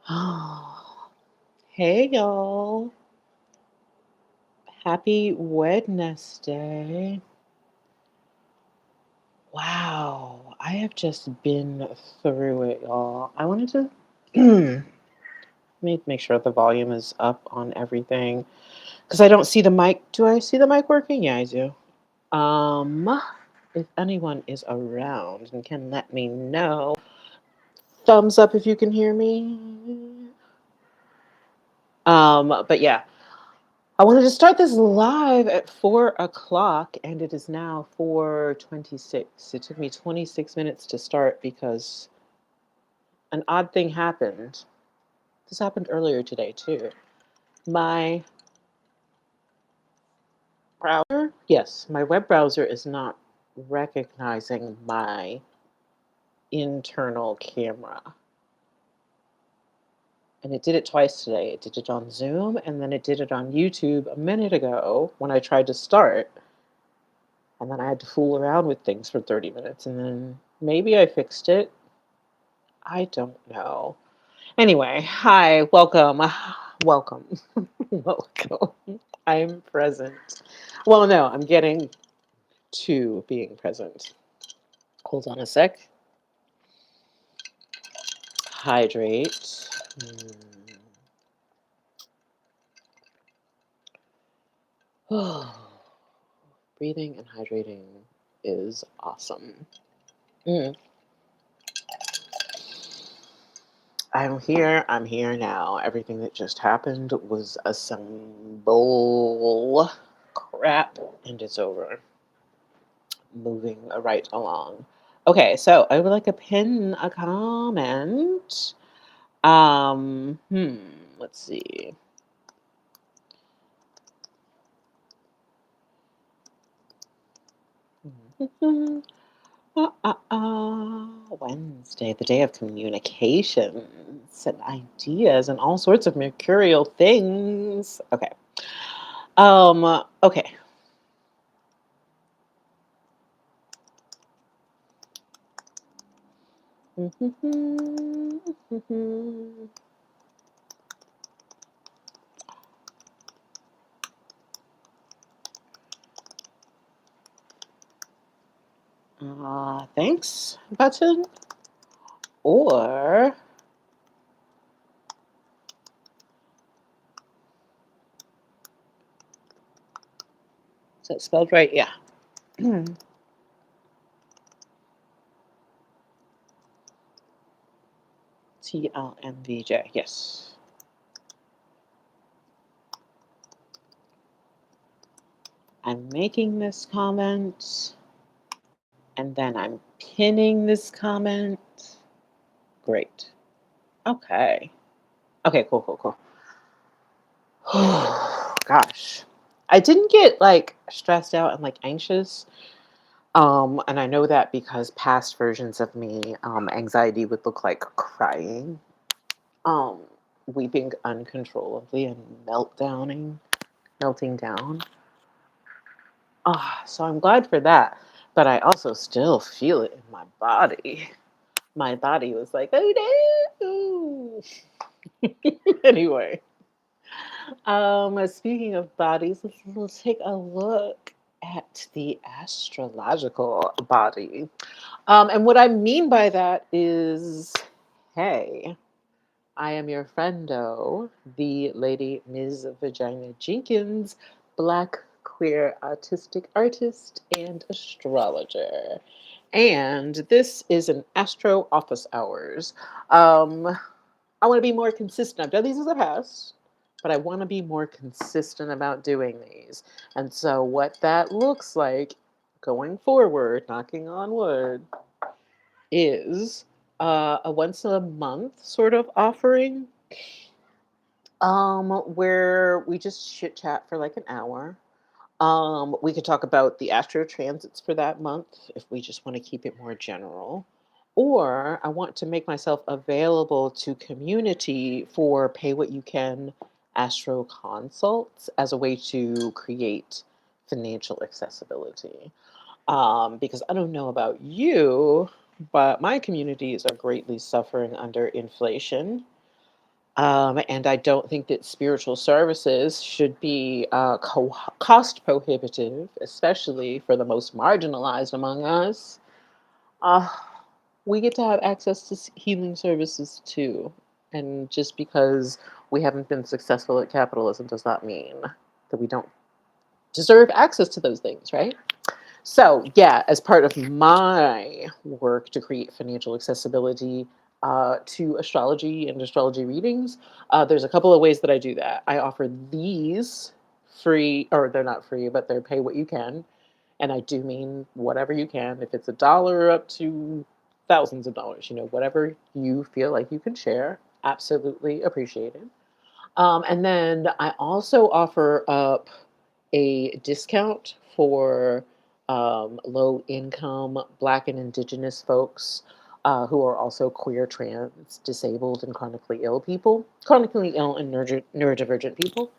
Hey y'all. Happy Wednesday. Wow, I have just been through it, y'all. I wanted to make sure the volume is up on everything because I don't see the mic. Do I see the mic working? Yeah, I do. If anyone is around and can let me know, thumbs up if you can hear me. But yeah, I wanted to start this live at 4 o'clock, and it is now 4:26. It took me 26 minutes to start because an odd thing happened. This happened earlier today, too. My browser, yes, my web browser is not recognizing my internal camera. And it did it twice today. It did it on Zoom, and then it did it on YouTube a minute ago when I tried to start. And then I had to fool around with things for 30 minutes, and then maybe I fixed it. I don't know. Anyway, hi, welcome. Welcome. Welcome. I'm present. Well, no, I'm getting to being present. Hold on a sec. Hydrate. Breathing and hydrating is awesome. Mm. I'm here now. Everything that just happened was a symbol crap, and it's over. Moving right along. Okay, so I would like to pin a comment. Um, hmm, let's see. Wednesday, the day of communications and ideas and all sorts of mercurial things. Okay. Okay. Thanks button or is that spelled right? Yeah. TLMVJ. Yes. I'm making this comment and then I'm pinning this comment. Great. Okay. Okay, cool. Gosh. I didn't get like stressed out and like anxious. And I know that because past versions of me, anxiety would look like crying, um, weeping uncontrollably and melting down. So I'm glad for that. But I also still feel it in my body. My body was like, oh no. Anyway, speaking of bodies, let's take a look at the astrological body. And what I mean by that is, hey, I am your friendo, the lady Ms. Vagina Jenkins, Black queer autistic artist and astrologer. And this is an Astro office hours. I want to be more consistent. I've done these in the past, but I want to be more consistent about doing these. And so, what that looks like going forward, knocking on wood, is a once a month sort of offering, where we just chit chat for like an hour. We could talk about the astro transits for that month if we just want to keep it more general. Or I want to make myself available to community for pay what you can astro consults as a way to create financial accessibility. Because I don't know about you, but my communities are greatly suffering under inflation. And I don't think that spiritual services should be cost prohibitive, especially for the most marginalized among us. Uh, we get to have access to healing services too. And just because we haven't been successful at capitalism does not mean that we don't deserve access to those things, right? So, yeah, as part of my work to create financial accessibility to astrology and astrology readings, there's a couple of ways that I do that. I offer these free, or they're not free, but they're pay what you can. And I do mean whatever you can. If it's $1 up to thousands of dollars, whatever you feel like you can share, absolutely appreciated. And then I also offer up a discount for low income Black and Indigenous folks who are also queer, trans, disabled, and chronically ill and neurodivergent people.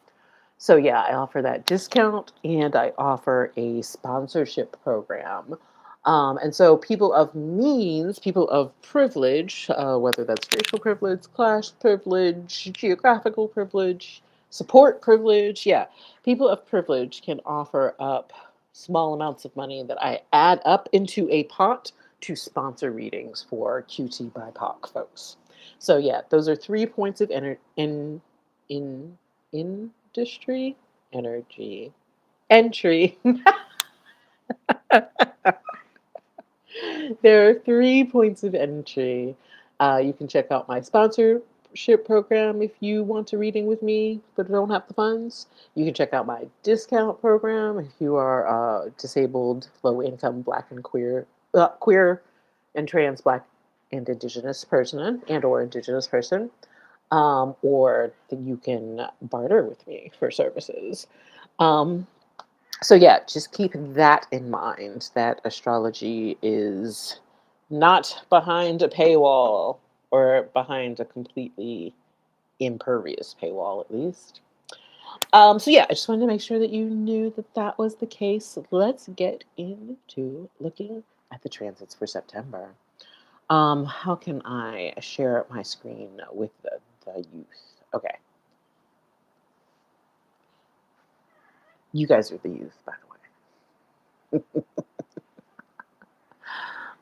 So yeah, I offer that discount and I offer a sponsorship program. And so people of means, people of privilege, whether that's racial privilege, class privilege, geographical privilege, support privilege, yeah, people of privilege can offer up small amounts of money that I add up into a pot to sponsor readings for QT BIPOC folks. So yeah, those are 3 points of in industry energy entry. There are 3 points of entry. You can check out my sponsorship program if you want a reading with me but don't have the funds. You can check out my discount program if you are disabled, low income, Black and queer and trans, Black and Indigenous person and or Indigenous person. Or that you can barter with me for services. Um, so yeah, just keep that in mind that astrology is not behind a paywall or behind a completely impervious paywall, at least. So yeah, I just wanted to make sure that you knew that that was the case. Let's get into looking at the transits for September. How can I share my screen with the youth? Okay, you guys are the youth, by the way.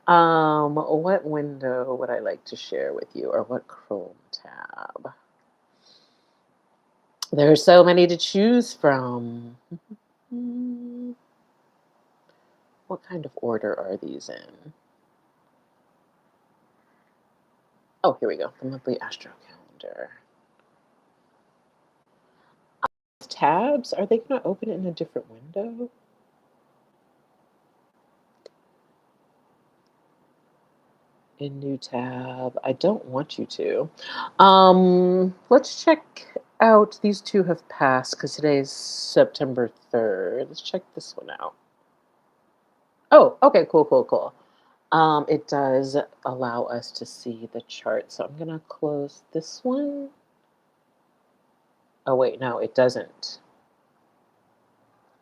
What window would I like to share with you, or what Chrome tab? There are so many to choose from. Hmm, what kind of order are these in? Oh, here we go. The monthly Astro calendar. Tabs, are they going to open it in a different window? In new tab. I don't want you to. Let's check out. These two have passed because today is September 3rd. Let's check this one out. Oh, okay, cool, cool, cool. It does allow us to see the chart. So I'm gonna close this one. Oh wait, no, it doesn't.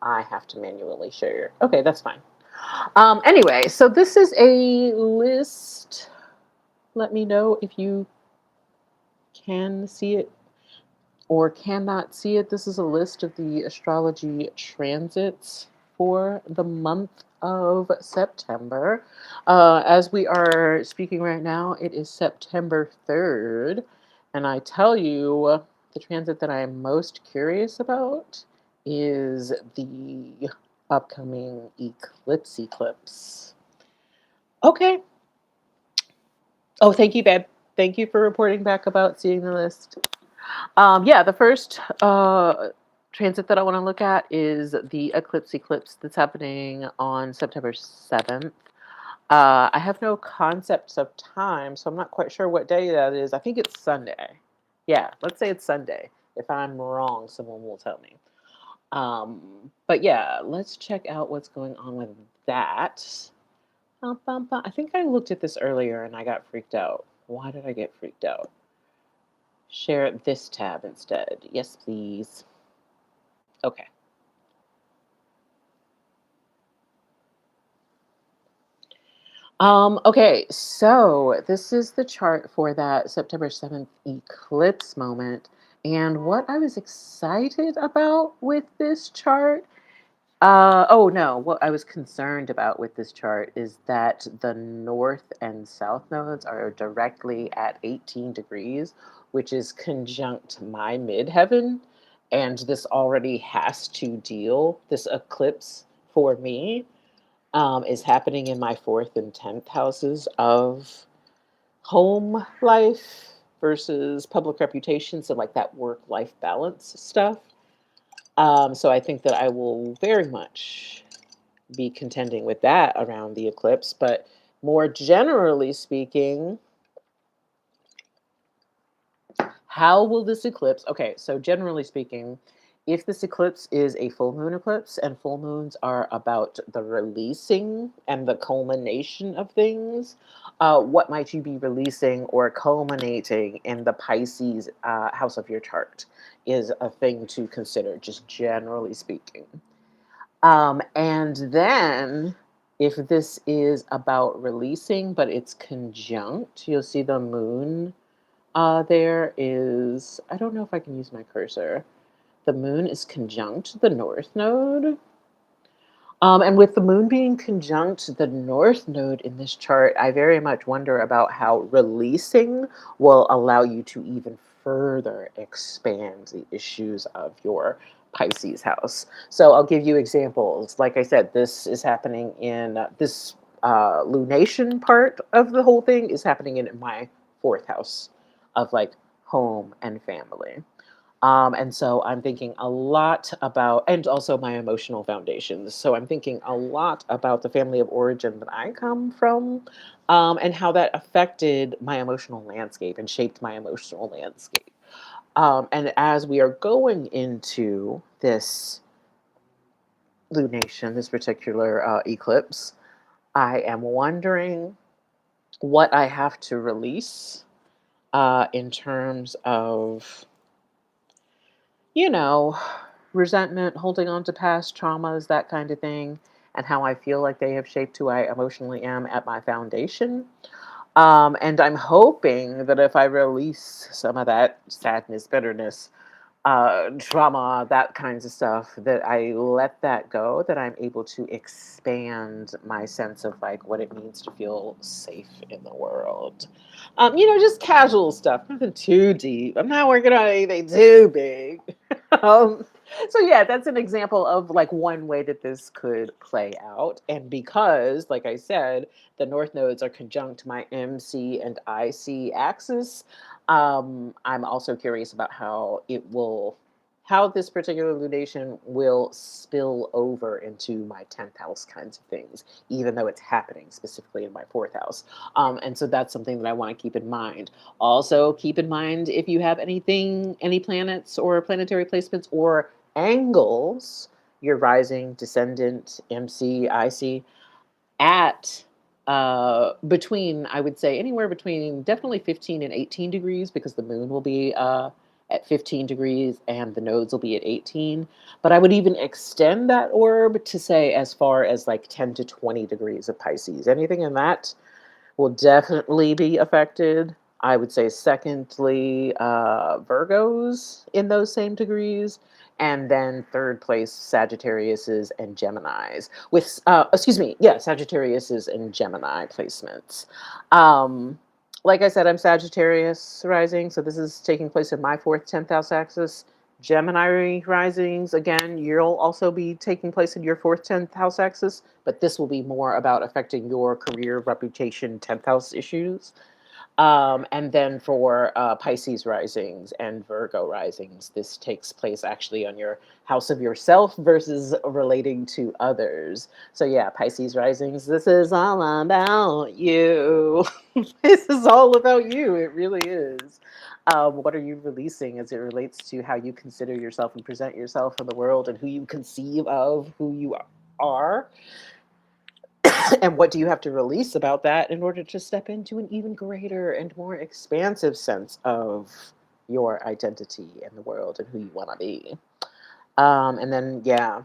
I have to manually share. Okay, that's fine. Anyway, so this is a list. Let me know if you can see it or cannot see it. This is a list of the astrology transits for the month of September. As we are speaking right now, it is September 3rd. And I tell you, the transit that I am most curious about is the upcoming eclipse. Okay. Oh, thank you, babe. Thank you for reporting back about seeing the list. Yeah, the first transit that I want to look at is the eclipse that's happening on September 7th. I have no concepts of time, so I'm not quite sure what day that is. I think it's Sunday. Yeah, let's say it's Sunday. If I'm wrong, someone will tell me. But yeah, let's check out what's going on with that. Bum, bum, bum. I think I looked at this earlier and I got freaked out. Why did I get freaked out? Share this tab instead. Yes, please. Okay. Okay, so this is the chart for that September 7th eclipse moment. And what I was excited about with this chart, oh no, what I was concerned about with this chart is that the north and south nodes are directly at 18 degrees, which is conjunct my midheaven. And this already has to deal, this eclipse for me is happening in my fourth and 10th houses of home life versus public reputation. So, like that work life balance stuff. So, I think that I will very much be contending with that around the eclipse. But more generally speaking, how will this eclipse? Okay, so generally speaking, if this eclipse is a full moon eclipse, and full moons are about the releasing and the culmination of things, what might you be releasing or culminating in the Pisces house of your chart is a thing to consider, just generally speaking. And then if this is about releasing, but it's conjunct, you'll see the moon there is, I don't know if I can use my cursor. The moon is conjunct the north node. And with the moon being conjunct the north node in this chart, I very much wonder about how releasing will allow you to even further expand the issues of your Pisces house. So I'll give you examples. Like I said, this is happening in this lunation part of the whole thing is happening in my fourth house of like home and family. And so I'm thinking a lot about, and also my emotional foundations. So I'm thinking a lot about the family of origin that I come from, and how that affected my emotional landscape and shaped my emotional landscape. And as we are going into this lunation, this particular eclipse, I am wondering what I have to release in terms of, you know, resentment, holding on to past traumas, that kind of thing, and how I feel like they have shaped who I emotionally am at my foundation. And I'm hoping that if I release some of that sadness, bitterness, trauma, that kinds of stuff, that I let that go, that I'm able to expand my sense of like what it means to feel safe in the world. Just casual stuff, nothing too deep. I'm not working on anything too big. um, so yeah, that's an example of like one way that this could play out. And because, like I said, the north nodes are conjunct my MC and IC axis, I'm also curious about how this particular lunation will spill over into my 10th house kinds of things, even though it's happening specifically in my fourth house. And so that's something that I want to keep in mind. Also, keep in mind if you have any planets or planetary placements or angles, your rising, descendant, MC, IC, at between, I would say, anywhere between definitely 15 and 18 degrees, because the moon will be at 15 degrees and the nodes will be at 18. But I would even extend that orb to say as far as like 10 to 20 degrees of Pisces. Anything in that will definitely be affected. I would say, secondly, Virgos in those same degrees. And then third place, Sagittarius's and Gemini's. Sagittarius's and Gemini placements. Um, like I said, I'm Sagittarius rising, so this is taking place in my fourth, 10th house axis. Gemini risings, again, you'll also be taking place in your fourth, 10th house axis, but this will be more about affecting your career, reputation, 10th house issues. And then for Pisces risings and Virgo risings, this takes place actually on your house of yourself versus relating to others. So, yeah, Pisces risings, this is all about you. This is all about you. It really is. What are you releasing as it relates to how you consider yourself and present yourself in the world, and who you conceive of who you are? And what do you have to release about that in order to step into an even greater and more expansive sense of your identity in the world and who you want to be? And then, yeah,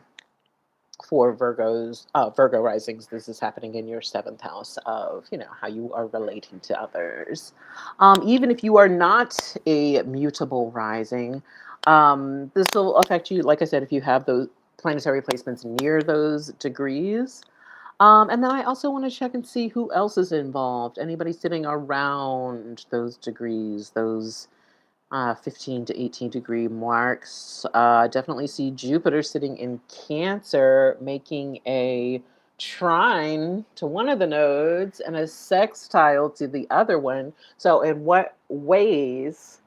for Virgo risings. This is happening in your seventh house of, how you are relating to others. Even if you are not a mutable rising, this will affect you, like I said, if you have those planetary placements near those degrees. And then I also want to check and see who else is involved. Anybody sitting around those degrees, those 15 to 18 degree marks. Definitely see Jupiter sitting in Cancer, making a trine to one of the nodes and a sextile to the other one. So, in what ways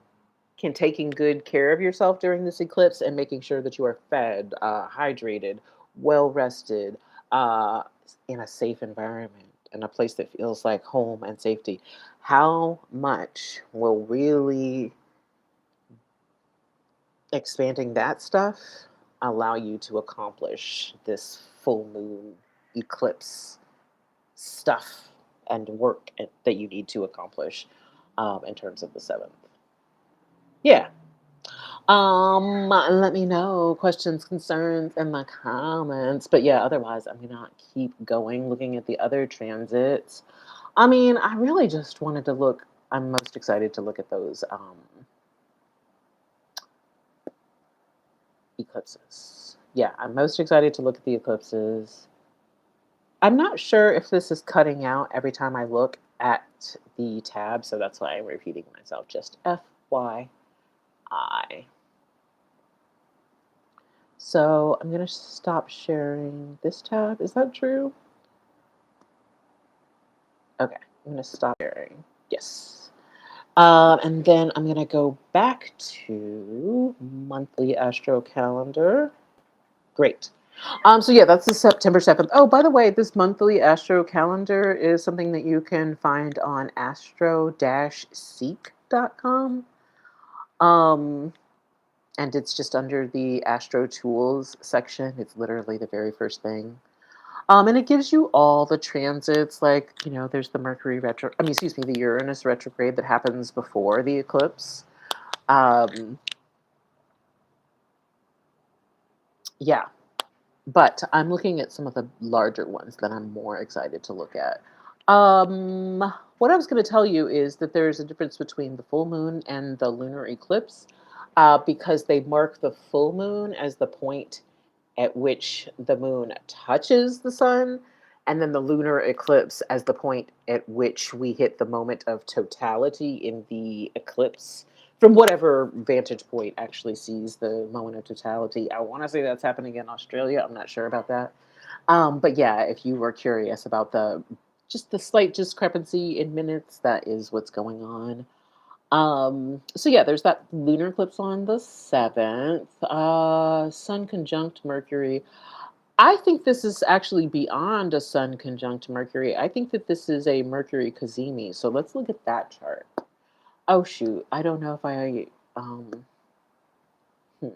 can taking good care of yourself during this eclipse and making sure that you are fed, hydrated, well rested, uh, in a safe environment, in a place that feels like home and safety? How much will really expanding that stuff allow you to accomplish this full moon eclipse stuff and work that you need to accomplish in terms of the seventh? Yeah. Let me know questions, concerns in the comments. But yeah, otherwise, I'm gonna keep going, looking at the other transits. I mean, I really just wanted to look. I'm most excited to look at those eclipses. Yeah, I'm most excited to look at the eclipses. I'm not sure if this is cutting out every time I look at the tab, so that's why I'm repeating myself. Just FYI. So I'm going to stop sharing this tab. Is that true? Okay, I'm going to stop sharing. Yes. And then I'm going to go back to monthly astro calendar. Great. So yeah, that's the September 7th. Oh, by the way, this monthly astro calendar is something that you can find on astro-seek.com. Um, and it's just under the Astro Tools section. It's literally the very first thing. And it gives you all the transits, like, there's the the Uranus retrograde that happens before the eclipse. Yeah. But I'm looking at some of the larger ones that I'm more excited to look at. What I was going to tell you is that there's a difference between the full moon and the lunar eclipse, because they mark the full moon as the point at which the moon touches the sun, and then the lunar eclipse as the point at which we hit the moment of totality in the eclipse. From whatever vantage point actually sees the moment of totality. I want to say that's happening in Australia. I'm not sure about that. But yeah, if you were curious about the slight discrepancy in minutes, that is what's going on. So yeah, there's that lunar eclipse on the 7th. Sun conjunct Mercury. I think this is actually beyond a Sun conjunct Mercury. I think that this is a Mercury cazimi. So let's look at that chart. Oh shoot, I don't know if um hmm.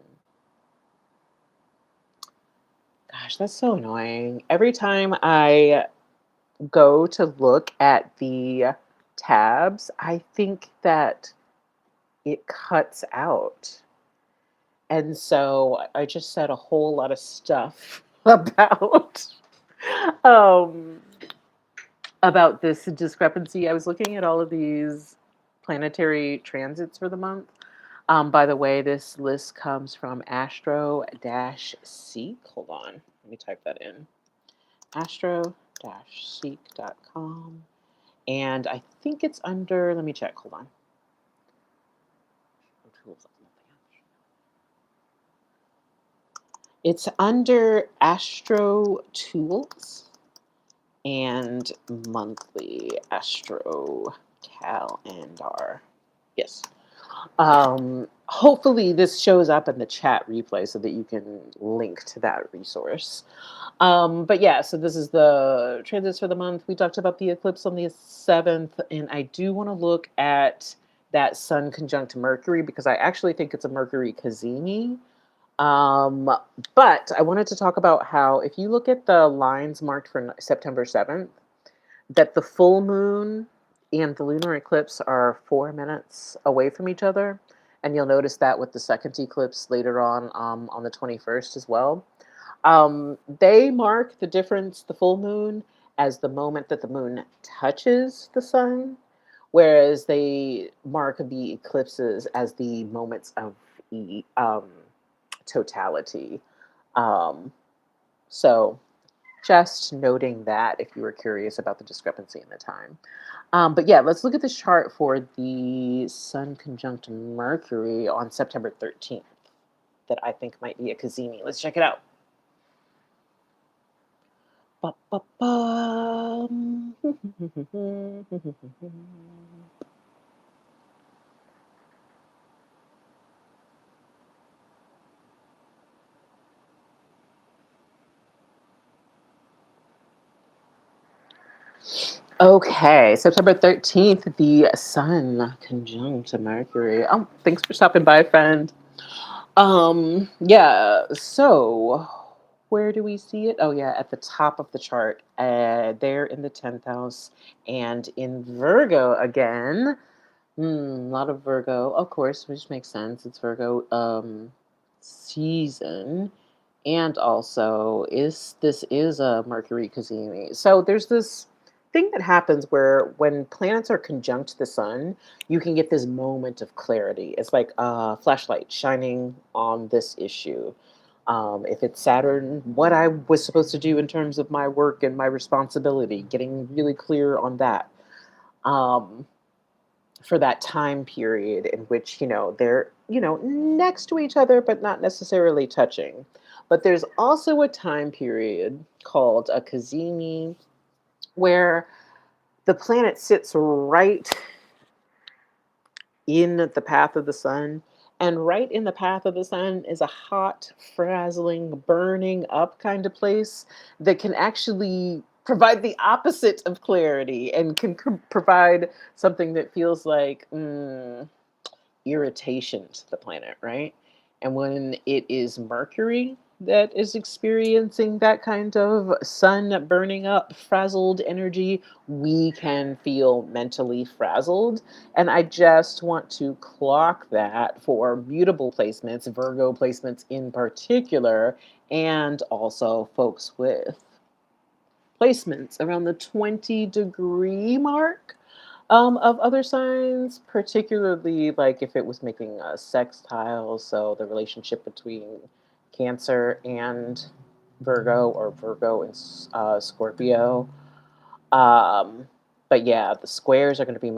Gosh, that's so annoying. Every time I go to look at the tabs, I think that it cuts out. And so I just said a whole lot of stuff um about this discrepancy. I was looking at all of these planetary transits for the month. By the way, this list comes from Astro-Seek. Hold on, let me type that in. Astro-seek.com. And I think it's under, let me check, hold on. It's under Astro Tools and monthly Astro calendar. Yes. Hopefully this shows up in the chat replay so that you can link to that resource. But yeah, so this is the transits for the month. We talked about the eclipse on the 7th, and I do want to look at that Sun conjunct Mercury because I actually think it's a Mercury cazimi. Um, but I wanted to talk about how if you look at the lines marked for September 7th, that the full moon and the lunar eclipse are 4 minutes away from each other. And you'll notice that with the second eclipse later on the 21st as well. They mark the difference, the full moon, as the moment that the moon touches the sun, whereas they mark the eclipses as the moments of totality. Um, so just noting that if you were curious about the discrepancy in the time. But yeah, let's look at this chart for the Sun conjunct Mercury on September 13th that I think might be a Kazemi. Let's check it out. Ba-ba-bum. Okay, September 13th, the Sun conjunct Mercury. Oh, thanks for stopping by, friend. Yeah, so where do we see it? Oh, yeah, at the top of the chart, there in the 10th house and in Virgo again. A lot of Virgo, of course, which makes sense. It's Virgo season. And also, is this is a Mercury cazimi. So there's this thing that happens where when planets are conjunct the sun, you can get this moment of clarity. It's like a flashlight shining on this issue. If it's Saturn, what I was supposed to do in terms of my work and my responsibility, getting really clear on that. Um, for that time period in which, they're, next to each other, but not necessarily touching. But there's also a time period called a Kazemi where the planet sits right in the path of the sun. And right in the path of the sun is a hot, frazzling, burning up kind of place that can actually provide the opposite of clarity and can provide something that feels like, irritation to the planet, right? And when it is Mercury that is experiencing that kind of sun burning up, frazzled energy, we can feel mentally frazzled. And I just want to clock that for mutable placements, Virgo placements in particular, and also folks with placements around the 20-degree mark of other signs, particularly like if it was making a sextile, so the relationship between Cancer and Virgo or Virgo and Scorpio. Um, but yeah, the squares are going to be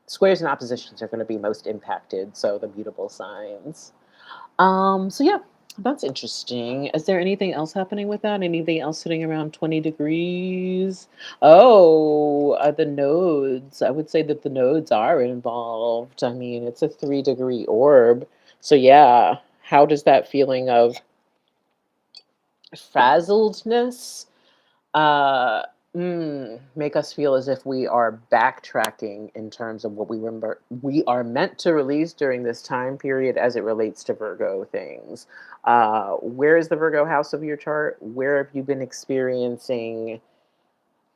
squares and oppositions are going to be most impacted. So the mutable signs. So yeah, that's interesting. Is there anything else happening with that? Anything else sitting around 20 degrees? Oh, the nodes. I would say that the nodes are involved. I mean, it's a 3-degree orb. So yeah, how does that feeling of frazzledness uh, make us feel as if we are backtracking in terms of what we are meant to release during this time period as it relates to Virgo things. Where is the Virgo house of your chart? Where have you been experiencing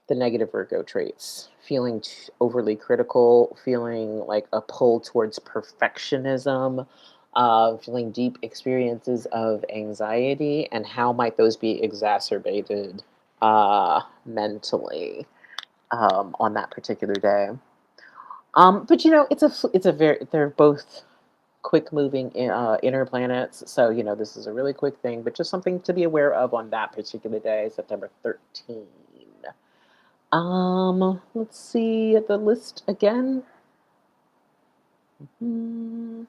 the negative Virgo traits? Feeling overly critical, feeling like a pull towards perfectionism, feeling deep experiences of anxiety, and how might those be exacerbated mentally on that particular day? But it's a very they're both quick moving inner planets, so this is a really quick thing, but just something to be aware of on that particular day, September 13. Let's see the list again. Hmm,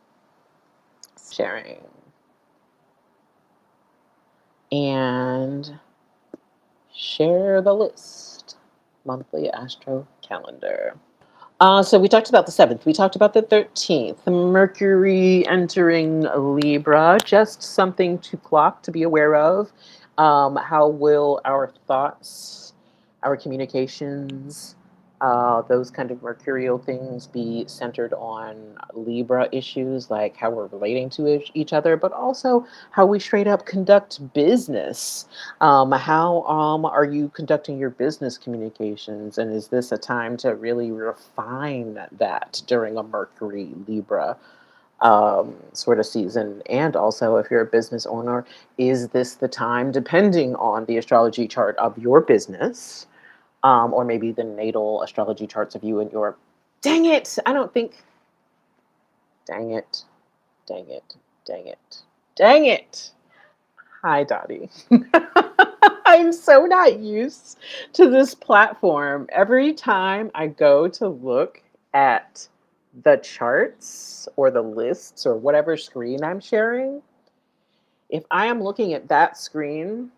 Sharing and share the list. Monthly Astro calendar. So we talked about the 7th. We talked about the 13th. Mercury entering Libra. Just something to clock, to be aware of. How will our thoughts, our communications, those kind of mercurial things be centered on Libra issues, like how we're relating to each other, but also how we straight up conduct business. How are you conducting your business communications? And is this a time to really refine that during a Mercury Libra sort of season. And also, if you're a business owner, is this the time, depending on the astrology chart of your business, or maybe the natal astrology charts of you and your. Dang it! I don't think. Dang it! Dang it! Dang it! Dang it! Hi, Dottie. I'm so not used to this platform. Every time I go to look at the charts or the lists or whatever screen I'm sharing, if I am looking at that screen,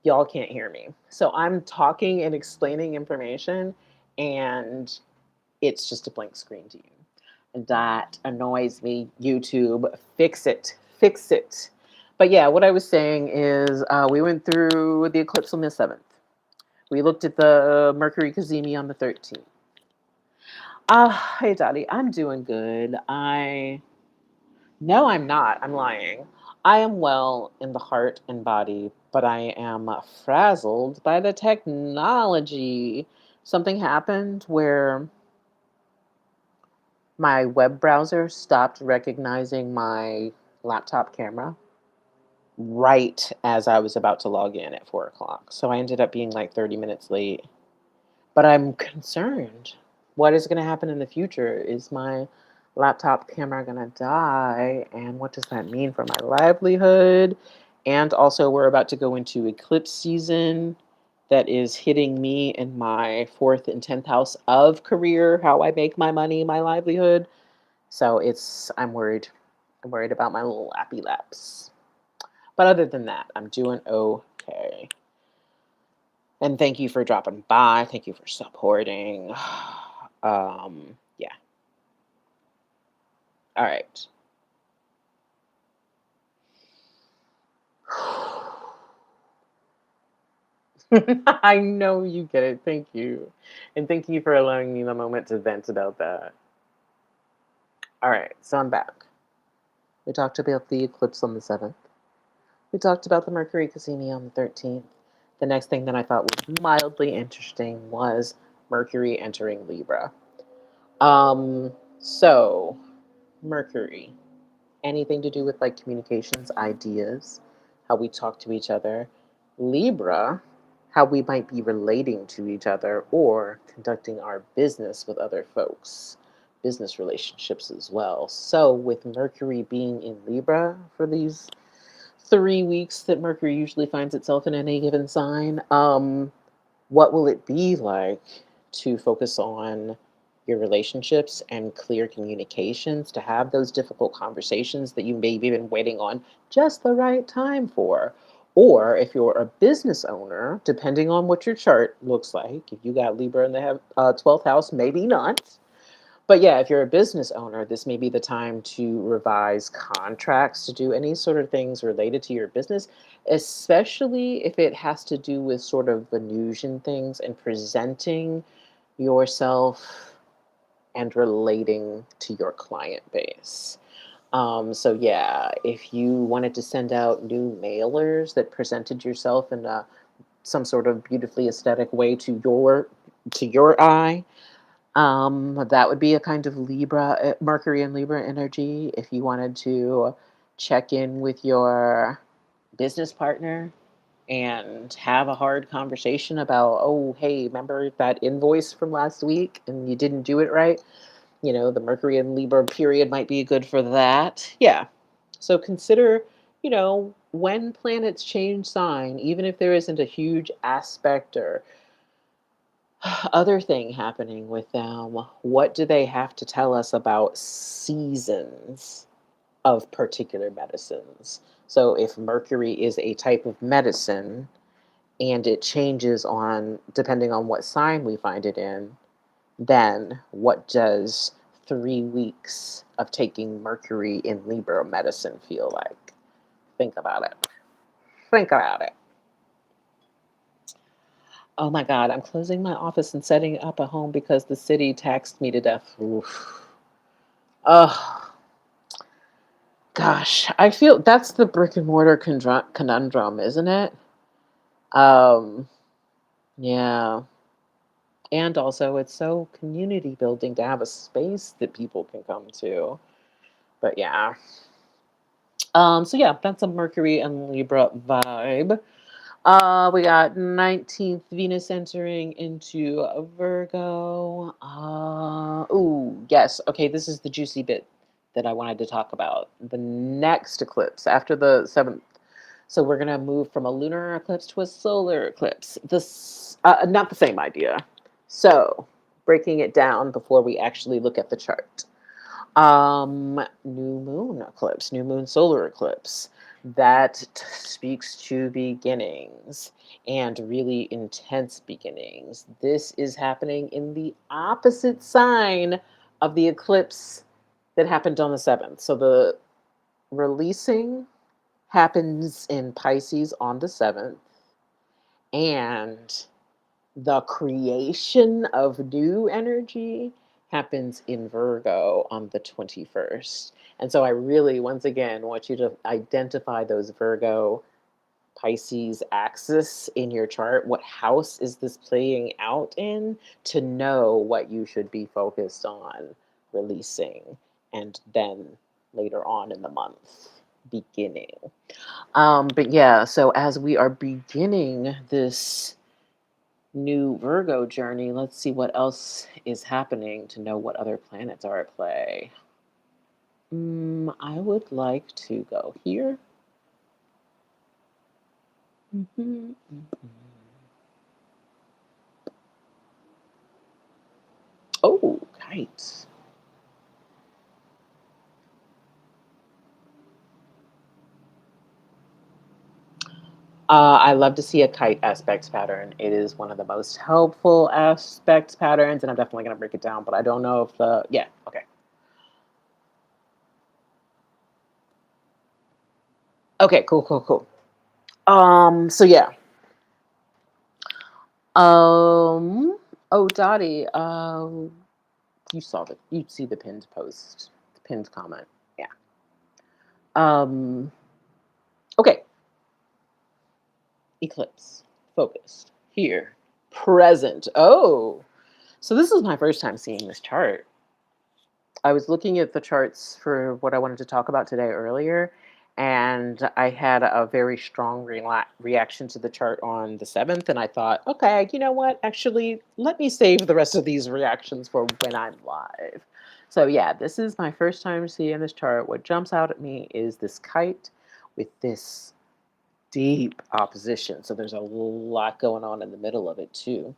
y'all can't hear me. So I'm talking and explaining information, and it's just a blank screen to you. And that annoys me. YouTube, fix it, fix it. But yeah, what I was saying is we went through the eclipse on the 7th. We looked at the Mercury Cazimi on the 13th. Hey, Dottie, I'm doing good. No, I'm not. I'm lying. I am well in the heart and body, but I am frazzled by the technology. Something happened where my web browser stopped recognizing my laptop camera right as I was about to log in at 4 o'clock. So I ended up being like 30 minutes late. But I'm concerned. What is going to happen in the future? Is my laptop camera going to die? And what does that mean for my livelihood? And also, we're about to go into eclipse season that is hitting me in my fourth and 10th house of career, how I make my money, my livelihood. So I'm worried. I'm worried about my little lappy laps. But other than that, I'm doing okay. And thank you for dropping by. Thank you for supporting. Yeah. All right. I know you get it. Thank you. And thank you for allowing me the moment to vent about that. All right. So I'm back. We talked about the eclipse on the 7th. We talked about the Mercury Cassini on the 13th. The next thing that I thought was mildly interesting was Mercury entering Libra. So Mercury, anything to do with like communications, ideas, how we talk to each other. Libra, how we might be relating to each other or conducting our business with other folks, business relationships as well. So, with Mercury being in Libra for these 3 weeks that Mercury usually finds itself in any given sign, what will it be like to focus on your relationships and clear communications to have those difficult conversations that you maybe been waiting on just the right time for? Or if you're a business owner, depending on what your chart looks like, if you got Libra in the 12th house, maybe not. But yeah, if you're a business owner, this may be the time to revise contracts, to do any sort of things related to your business, especially if it has to do with sort of Venusian things and presenting yourself and relating to your client base. So yeah, if you wanted to send out new mailers that presented yourself in some sort of beautifully aesthetic way to your eye, that would be a kind of Libra, Mercury and Libra energy. If you wanted to check in with your business partner and have a hard conversation about, oh, hey, remember that invoice from last week and you didn't do it right? The Mercury and Libra period might be good for that. Yeah. So consider, when planets change sign, even if there isn't a huge aspect or other thing happening with them, what do they have to tell us about seasons of particular medicines? So if Mercury is a type of medicine and it changes on depending on what sign we find it in, then what does 3 weeks of taking Mercury in Libra medicine feel like? Think about it. Think about it. Oh my God, I'm closing my office and setting up a home because the city taxed me to death. Oof. Oh, gosh. I feel that's the brick and mortar conundrum, isn't it? Um, yeah. And also, it's so community building to have a space that people can come to. But yeah. So yeah, that's a Mercury and Libra vibe. We got 19th Venus entering into Virgo. Ooh, yes. Okay, this is the juicy bit that I wanted to talk about. The next eclipse after the 7th. So we're gonna move from a lunar eclipse to a solar eclipse. This not the same idea. So breaking it down before we actually look at the chart. New moon eclipse, new moon solar eclipse. That speaks to beginnings and really intense beginnings. This is happening in the opposite sign of the eclipse that happened on the 7th. So the releasing happens in Pisces on the 7th, and the creation of new energy happens in Virgo on the 21st. And so I really, once again, want you to identify those Virgo Pisces axis in your chart. What house is this playing out in to know what you should be focused on releasing and then later on in the month beginning. But yeah, so as we are beginning this new Virgo journey, let's see what else is happening to know what other planets are at play. I would like to go here. Mhm, mhm. Oh, kites. I love to see a kite aspects pattern. It is one of the most helpful aspects patterns, and I'm definitely going to break it down, but I don't know if yeah, okay. Okay, cool, cool, cool. So yeah. Oh, Dottie, you saw you see the pinned post, the pinned comment. Yeah. Um, okay. Eclipse. Focused. Here. Present. Oh. So this is my first time seeing this chart. I was looking at the charts for what I wanted to talk about today earlier, and I had a very strong reaction to the chart on the 7th. And I thought, okay, you know what? Actually, let me save the rest of these reactions for when I'm live. So, yeah, this is my first time seeing this chart. What jumps out at me is this kite with this deep opposition. So there's a lot going on in the middle of it too.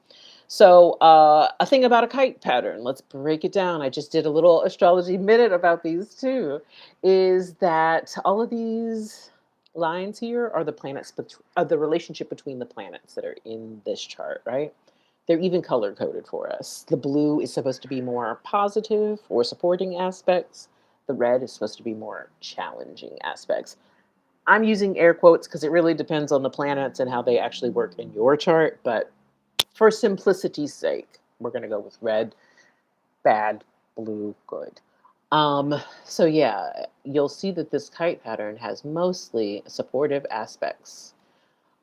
So a thing about a kite pattern, let's break it down. I just did a little astrology minute about these too, is that all of these lines here are the planets, the relationship between the planets that are in this chart, right? They're even color coded for us. The blue is supposed to be more positive or supporting aspects. The red is supposed to be more challenging aspects. I'm using air quotes because it really depends on the planets and how they actually work in your chart. But for simplicity's sake, we're going to go with red, bad, blue, good. So yeah, you'll see that this kite pattern has mostly supportive aspects.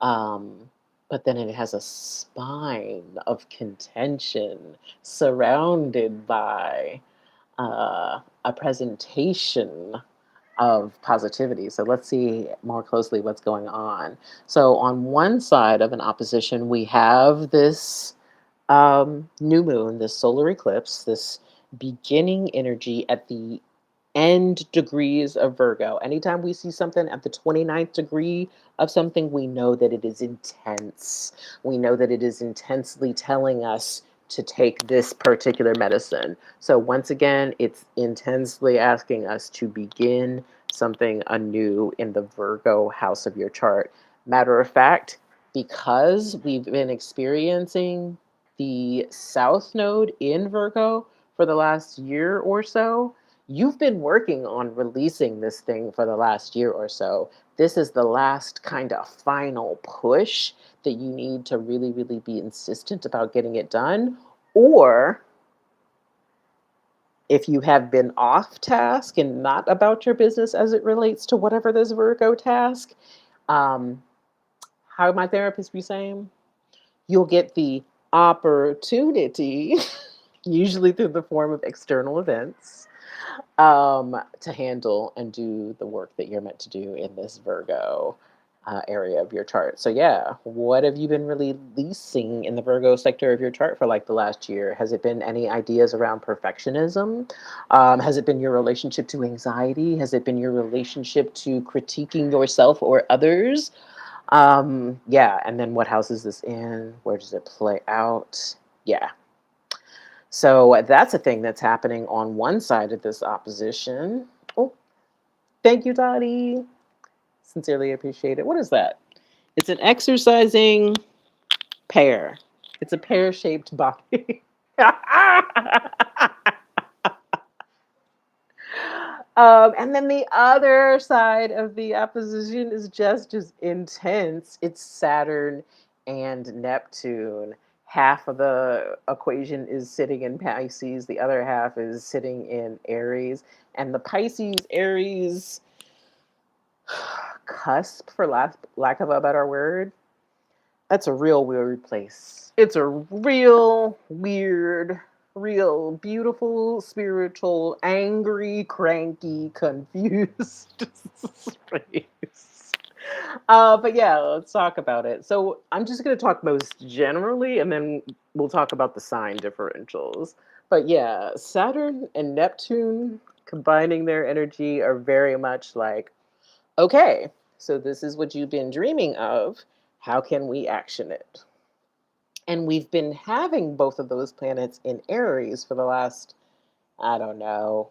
Um, but then it has a spine of contention surrounded by a presentation of positivity. So let's see more closely what's going on. So on one side of an opposition, we have this new moon, this solar eclipse, this beginning energy at the end degrees of Virgo. Anytime we see something at the 29th degree of something, we know that it is intense. We know that it is intensely telling us to take this particular medicine. So, once again, it's intensely asking us to begin something anew in the Virgo house of your chart. Matter of fact, because we've been experiencing the South Node in Virgo for the last year or so, you've been working on releasing this thing for the last year or so. This is the last kind of final push that you need to really, really be insistent about getting it done. Or if you have been off task and not about your business as it relates to whatever this Virgo task, um, how my therapist be saying, you'll get the opportunity, usually through the form of external events, to handle and do the work that you're meant to do in this Virgo area of your chart. So, yeah, what have you been releasing in the Virgo sector of your chart for like the last year? Has it been any ideas around perfectionism? Has it been your relationship to anxiety? Has it been your relationship to critiquing yourself or others? Yeah, and then what house is this in? Where does it play out? Yeah. So that's a thing that's happening on one side of this opposition. Oh, thank you, Dottie. Sincerely appreciate it. What is that? It's an exercising pear. It's a pear-shaped body. And then the other side of the opposition is just as intense. It's Saturn and Neptune. Half of the equation is sitting in Pisces, the other half is sitting in Aries. And the Pisces Aries cusp, for lack of a better word, that's a real weird place. It's a real weird, real beautiful, spiritual, angry, cranky, confused space. But yeah, let's talk about it. So I'm just going to talk most generally, and then we'll talk about the sign differentials. But yeah, Saturn and Neptune combining their energy are very much like, okay, so this is what you've been dreaming of. How can we action it? And we've been having both of those planets in Aries for the last, I don't know,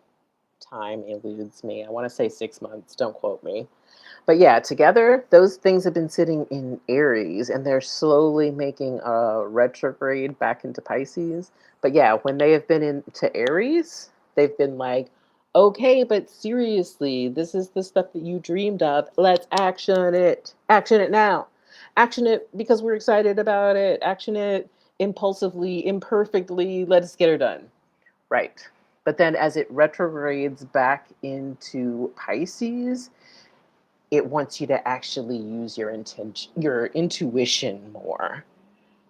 time eludes me. I want to say 6 months. Don't quote me. But yeah, together, those things have been sitting in Aries and they're slowly making a retrograde back into Pisces. But yeah, when they have been into Aries, they've been like, okay, but seriously, this is the stuff that you dreamed of. Let's action it. Action it now. Action it because we're excited about it. Action it impulsively, imperfectly. Let's get her done. Right. But then as it retrogrades back into Pisces, it wants you to actually use your intention, your intuition more.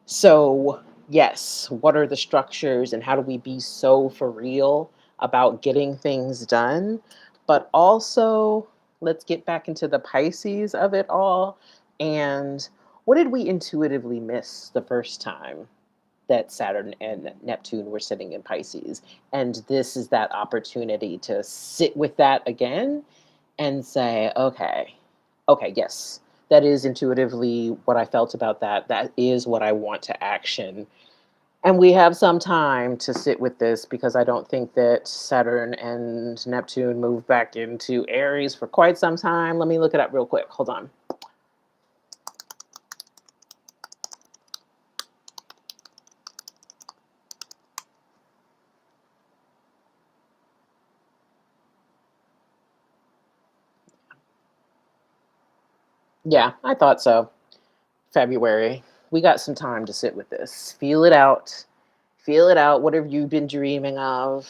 So, yes, what are the structures and how do we be so for real about getting things done? But also, let's get back into the Pisces of it all. And what did we intuitively miss the first time that Saturn and Neptune were sitting in Pisces? And this is that opportunity to sit with that again and say, okay, okay, yes, that is intuitively what I felt about that. That is what I want to action. And we have some time to sit with this because I don't think that Saturn and Neptune move back into Aries for quite some time. Let me look it up real quick. Hold on. Yeah, I thought so. February. We got some time to sit with this. Feel it out. Feel it out. What have you been dreaming of?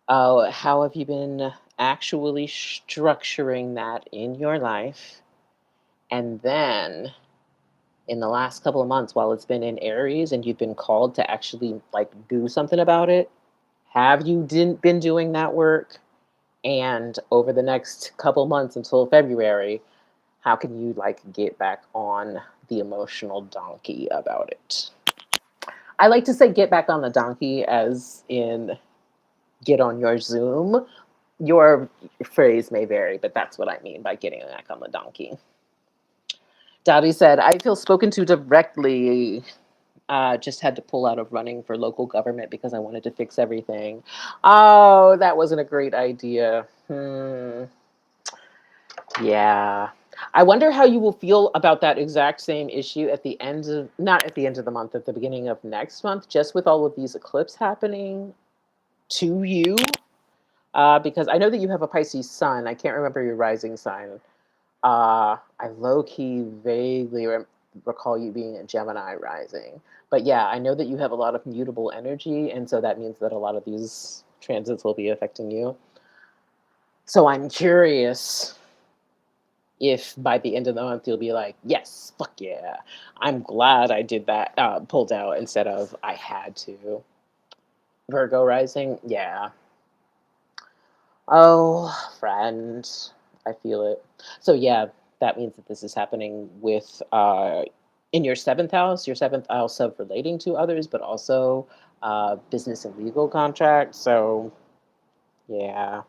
How have you been actually structuring that in your life? And then in the last couple of months, while it's been in Aries and you've been called to actually like do something about it, have you didn't been doing that work? And over the next couple months until February, how can you like get back on the emotional donkey about it? I like to say get back on the donkey as in get on your Zoom. Your phrase may vary, but that's what I mean by getting back on the donkey. Dottie said, I feel spoken to directly. Just had to pull out of running for local government because I wanted to fix everything. Oh, that wasn't a great idea. Yeah. I wonder how you will feel about that exact same issue at the end of, not at the end of the month, at the beginning of next month, just with all of these eclipses happening to you. Because I know that you have a Pisces sun. I can't remember your rising sign. I low key vaguely recall you being a Gemini rising. But yeah, I know that you have a lot of mutable energy. And so that means that a lot of these transits will be affecting you. So I'm curious if by the end of the month you'll be like, yes, fuck yeah. I'm glad I did that, pulled out instead of I had to. Virgo rising, yeah. Oh, friend, I feel it. So yeah, that means that this is happening with in your seventh house of relating to others, but also business and legal contracts. So yeah.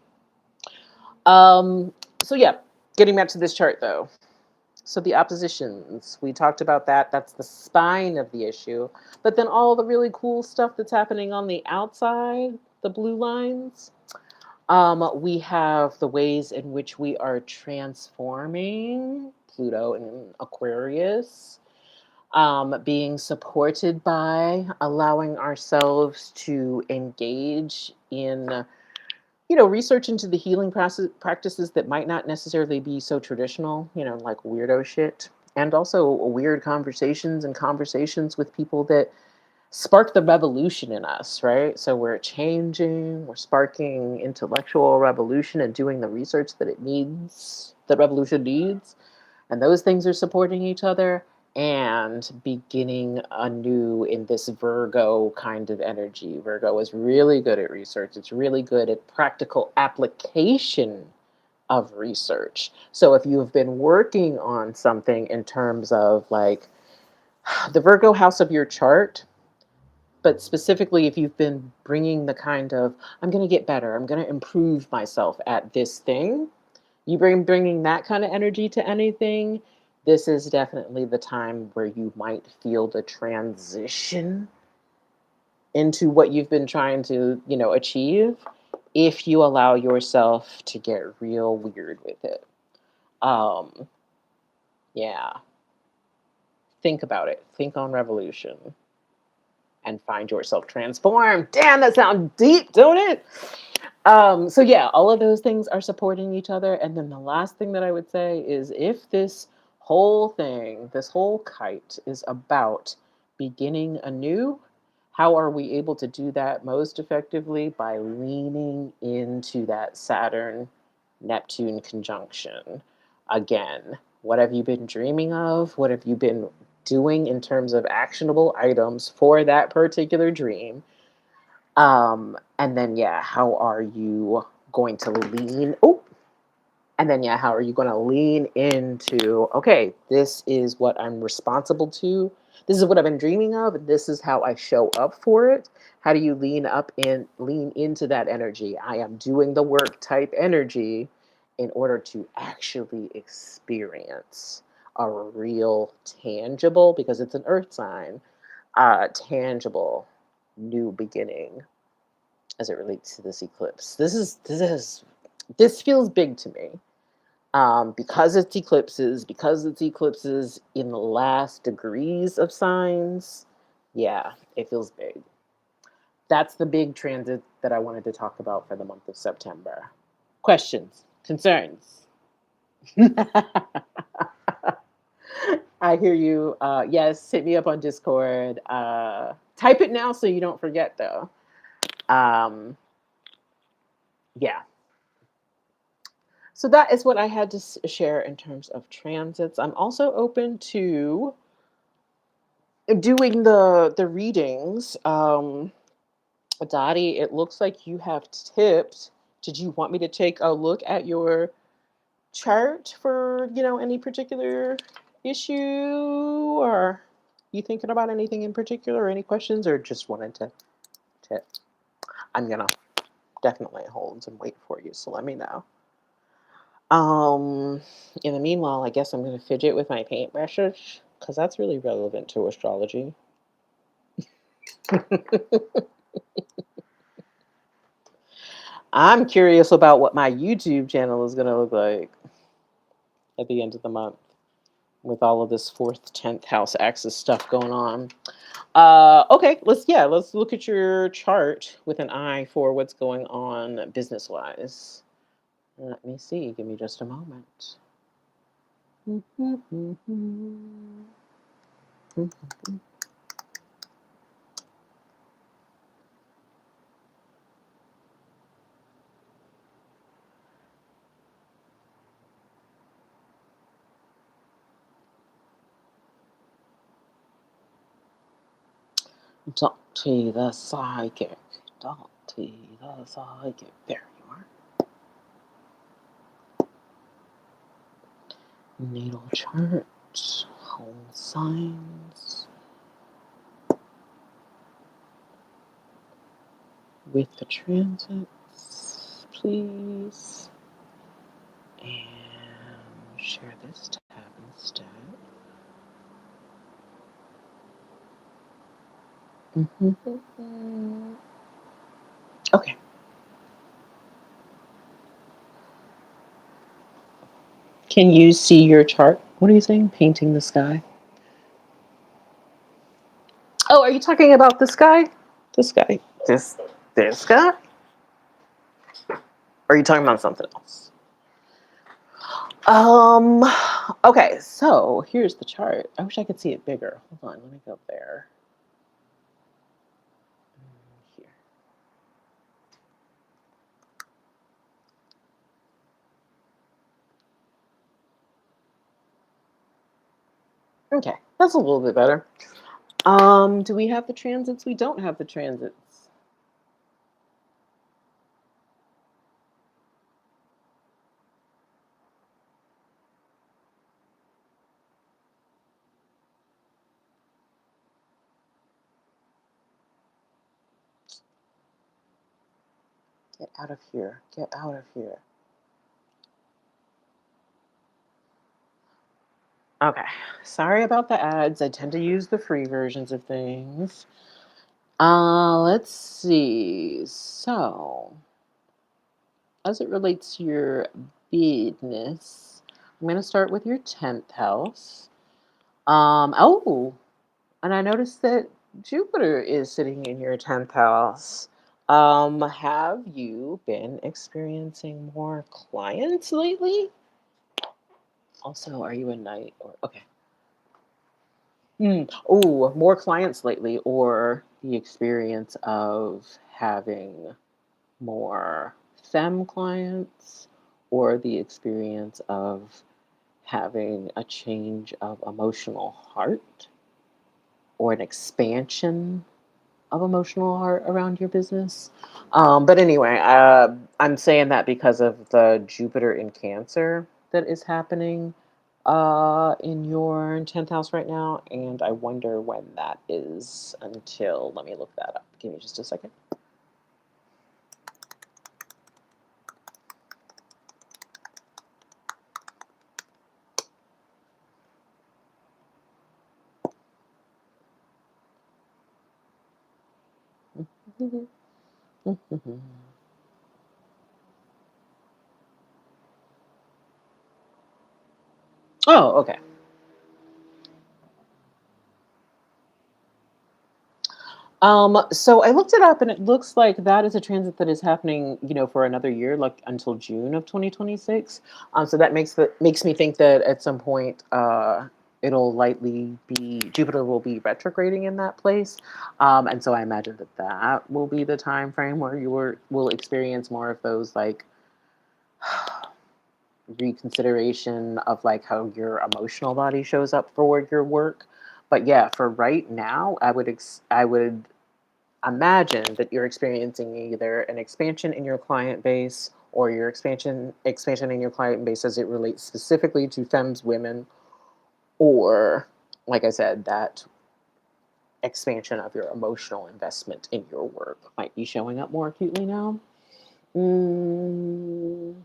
Um, so yeah, getting back to this chart though. So the oppositions, we talked about that. That's the spine of the issue. But then all the really cool stuff that's happening on the outside, the blue lines. We have the ways in which we are transforming Pluto in Aquarius, being supported by allowing ourselves to engage in, research into the healing process, practices that might not necessarily be so traditional, like weirdo shit. And also weird conversations with people that spark the revolution in us, right? So we're changing, we're sparking intellectual revolution and doing the research that that revolution needs. And those things are supporting each other and beginning anew in this Virgo kind of energy. Virgo is really good at research, it's really good at practical application of research. So if you have been working on something in terms of like the Virgo house of your chart, but specifically, if you've been bringing the kind of, I'm going to get better, I'm going to improve myself at this thing, bringing that kind of energy to anything, this is definitely the time where you might feel the transition into what you've been trying to, achieve if you allow yourself to get real weird with it. Um, yeah, think about it. Think on revolution and find yourself transformed. Damn, that sounds deep, don't it? So yeah, all of those things are supporting each other. And then the last thing that I would say is if this whole thing, this whole kite is about beginning anew, how are we able to do that most effectively? By leaning into that Saturn Neptune conjunction. Again, what have you been dreaming of? What have you been doing in terms of actionable items for that particular dream? And then, yeah, how are you going to lean? Oh, and then, yeah, how are you going to lean into, okay, this is what I'm responsible to. This is what I've been dreaming of. And this is how I show up for it. How do you lean into that energy? I am doing the work type energy in order to actually experience a real tangible, because it's an earth sign, tangible new beginning as it relates to this eclipse. This feels big to me. Because it's eclipses in the last degrees of signs. Yeah, it feels big. That's the big transit that I wanted to talk about for the month of September. Questions, concerns. I hear you. Yes, hit me up on Discord. Type it now so you don't forget, though. Um, yeah, so that is what I had to share in terms of transits. I'm also open to doing the readings. Dottie, it looks like you have tipped. Did you want me to take a look at your chart for any particular issue, or you thinking about anything in particular, or any questions, or just wanted to tip? I'm gonna definitely hold and wait for you. So let me know. Um, in the meanwhile, I guess I'm going to fidget with my paintbrushes because that's really relevant to astrology. I'm curious about what my YouTube channel is going to look like at the end of the month with all of this fourth, 10th house axis stuff going on. Okay, let's look at your chart with an eye for what's going on business wise. Let me see. Give me just a moment. Dottie the psychic. Dottie the psychic. There you are. natal chart, home signs, with the transits, please. And share this tab instead. Okay. Can you see your chart? What are you saying? Painting the sky? Oh, are you talking about this guy? This guy? This guy? Or are you talking about something else? Um, okay, so here's the chart. I wish I could see it bigger. Hold on, let me go there. Here. Okay, that's a little bit better. Do we have the transits? We don't have the transits. Get out of here. Get out of here. Okay, sorry about the ads. I tend to use the free versions of things. Let's see. So, as it relates to your business, I'm going to start with your 10th house. Oh, and I noticed that Jupiter is sitting in your 10th house. Have you been experiencing more clients lately? Also, are you a knight or okay? Oh, more clients lately, or the experience of having more femme clients, or the experience of having a change of emotional heart, or an expansion of emotional heart around your business. But anyway, I'm saying that because of the Jupiter in Cancer that is happening in your 10th house right now, and I wonder when that is until, let me look that up. Give me just a second. Oh, okay. So I looked it up and it looks like that is a transit that is happening, for another year, like until June of 2026. So that makes me think that at some point, it'll likely be Jupiter will be retrograding in that place. And so I imagine that that will be the time frame where will experience more of those like reconsideration of like how your emotional body shows up for your work. But yeah, for right now, I would imagine that you're experiencing either an expansion in your client base or your expansion in your client base as it relates specifically to femmes, women, or like I said, that expansion of your emotional investment in your work might be showing up more acutely now. Mm,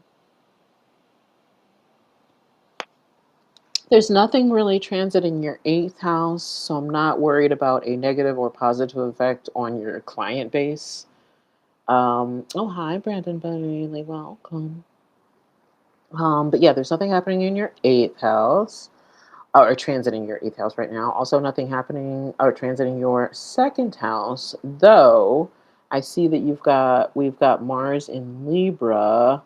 there's nothing really transiting your 8th house, so I'm not worried about a negative or positive effect on your client base. Oh, hi, Brandon Bailey. Welcome. But yeah, there's nothing happening in your 8th house, or transiting your 8th house right now. Also, nothing happening or transiting your 2nd house, though I see that we've got Mars in Libra,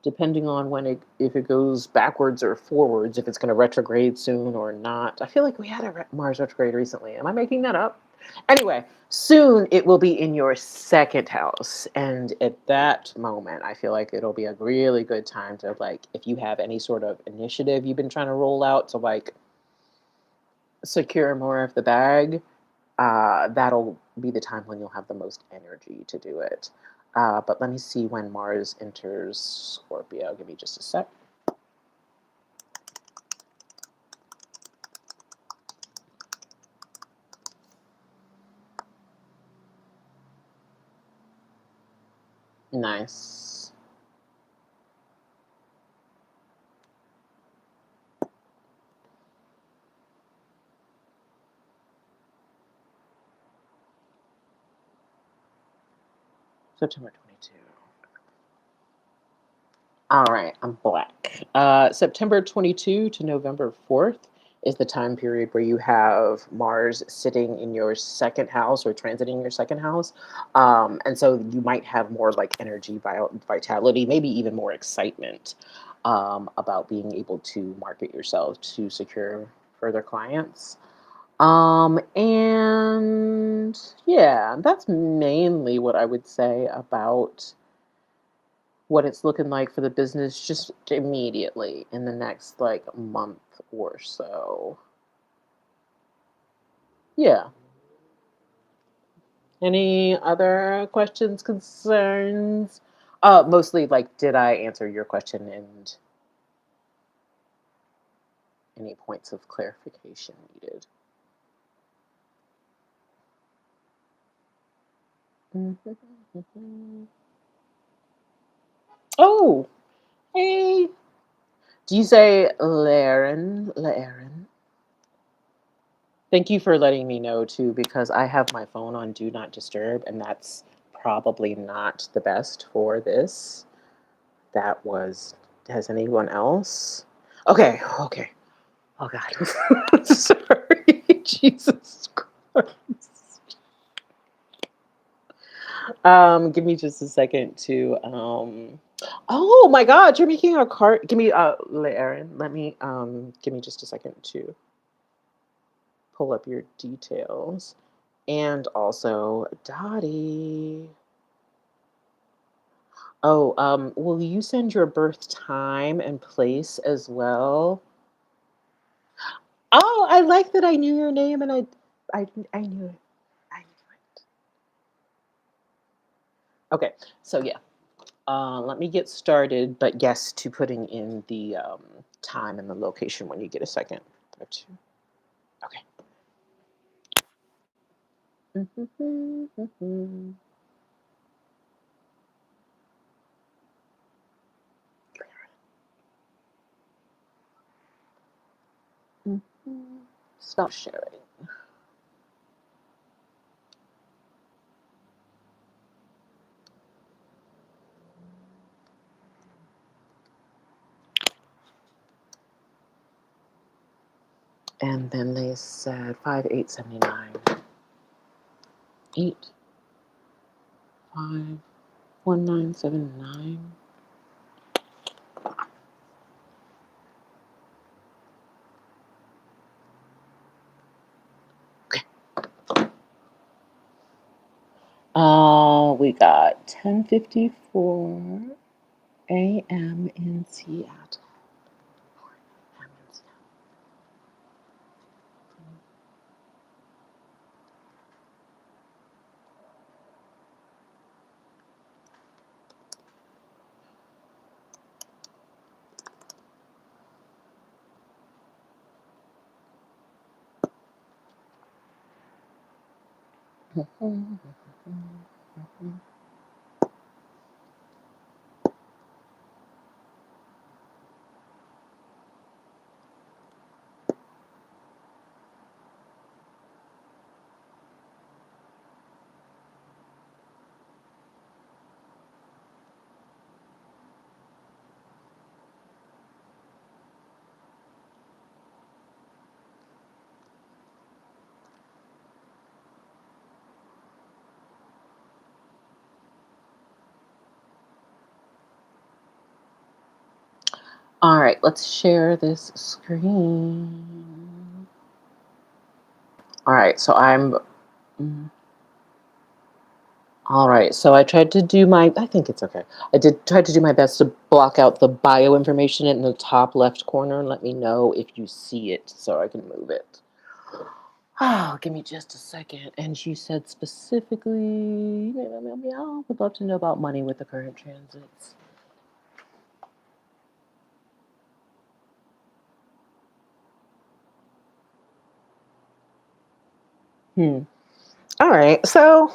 depending on if it goes backwards or forwards, if it's going to retrograde soon or not. I feel like we had a Mars retrograde recently. Am I making that up? Anyway, soon it will be in your 2nd house. And at that moment, I feel like it'll be a really good time to, like, if you have any sort of initiative you've been trying to roll out to, like, secure more of the bag, that'll be the time when you'll have the most energy to do it. But let me see when Mars enters Scorpio. Give me just a sec. Nice. September 22. All right, I'm black. September 22 to November 4th is the time period where you have Mars sitting in your second house or transiting your second house. And so you might have more like energy, vitality, maybe even more excitement about being able to market yourself to secure further clients. And yeah, that's mainly what I would say about what it's looking like for the business just immediately in the next like month or so. Yeah. Any other questions, concerns? Mostly like, did I answer your question and any points of clarification needed? Mhm. Oh, hey. Do you say Laren? Laren? Thank you for letting me know too, because I have my phone on Do Not Disturb, and that's probably not the best for this. That was, has anyone else? Okay, okay. Oh God. Sorry. Jesus Christ. Give me just a second to oh my God, you're making a card. Give me Aaron, let me give me just a second to pull up your details. And also Dottie. Oh, will you send your birth time and place as well? Oh, I like that I knew your name and I knew it. I knew it. Okay, so yeah, let me get started. But yes, to putting in the time and the location when you get a second. Or two. Okay. Stop sharing. And then they said 5879. 851979. We got 10:54 a.m. in Seattle. All right, let's share this screen. All right, so mm, all right, so I tried to do I think it's okay. I did try to do my best to block out the bio information in the top left corner and let me know if you see it so I can move it. Oh, give me just a second. And she said specifically, would love to know about money with the current transits. Hmm. All right. So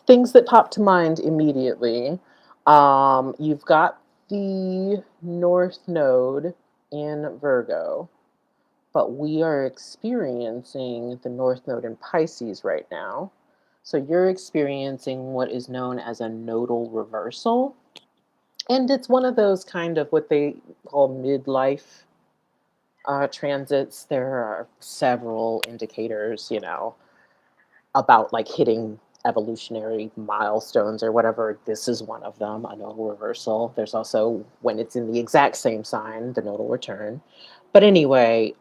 things that pop to mind immediately. You've got the North Node in Virgo, but we are experiencing the North Node in Pisces right now. So you're experiencing what is known as a nodal reversal. And it's one of those kind of what they call midlife transits. There are several indicators, about like hitting evolutionary milestones or whatever. This is one of them, a nodal reversal. There's also when it's in the exact same sign, the nodal return. But anyway,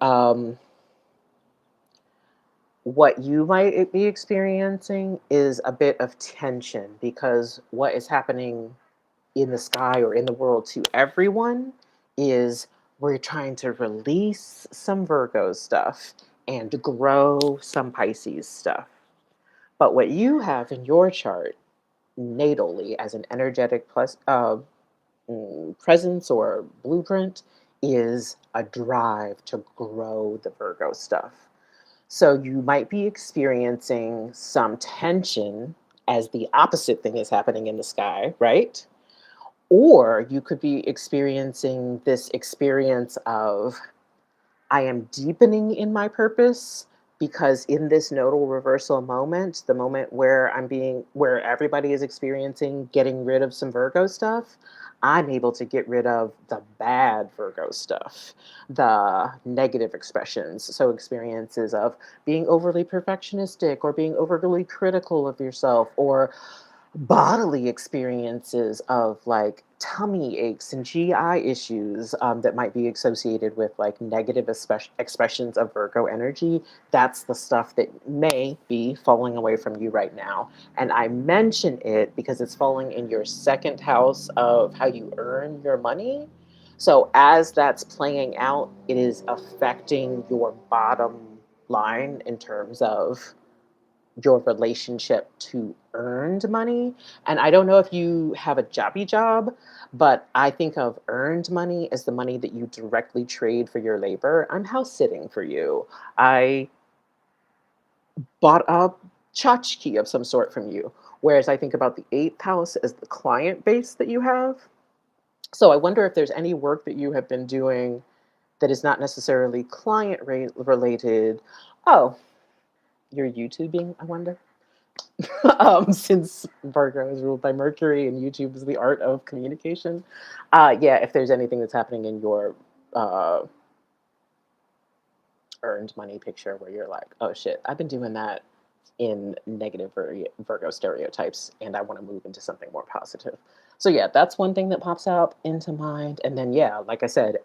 what you might be experiencing is a bit of tension because what is happening in the sky or in the world to everyone is we're trying to release some Virgo stuff and grow some Pisces stuff. But what you have in your chart natally as an energetic presence or blueprint is a drive to grow the Virgo stuff. So you might be experiencing some tension as the opposite thing is happening in the sky, right? Or you could be experiencing this experience of I am deepening in my purpose because in this nodal reversal moment, the moment where everybody is experiencing getting rid of some Virgo stuff, I'm able to get rid of the bad Virgo stuff, the negative expressions. So experiences of being overly perfectionistic or being overly critical of yourself or bodily experiences of like tummy aches and GI issues that might be associated with like negative expressions of Virgo energy. That's the stuff that may be falling away from you right now. And I mention it because it's falling in your second house of how you earn your money. So as that's playing out, it is affecting your bottom line in terms of your relationship to earned money. And I don't know if you have a jobby job, but I think of earned money as the money that you directly trade for your labor. I'm house sitting for you. I bought a tchotchke of some sort from you. Whereas I think about the eighth house as the client base that you have. So I wonder if there's any work that you have been doing that is not necessarily related. Oh, you're YouTubing, I wonder. Since Virgo is ruled by Mercury and YouTube is the art of communication. Yeah, if there's anything that's happening in your uh, earned money picture where you're like, oh shit, I've been doing that in negative Virgo stereotypes and I want to move into something more positive. So, yeah, that's one thing that pops out into mind. And then, yeah, like I said,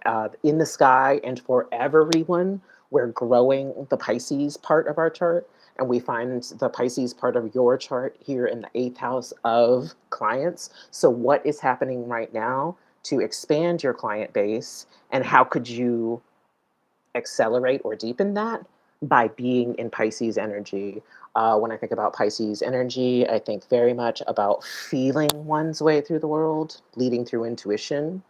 in the sky and for everyone, we're growing the Pisces part of our chart. And we find the Pisces part of your chart here in the eighth house of clients. So, what is happening right now to expand your client base? And how could you accelerate or deepen that by being in Pisces energy? When I think about Pisces energy, I think very much about feeling one's way through the world, leading through intuition.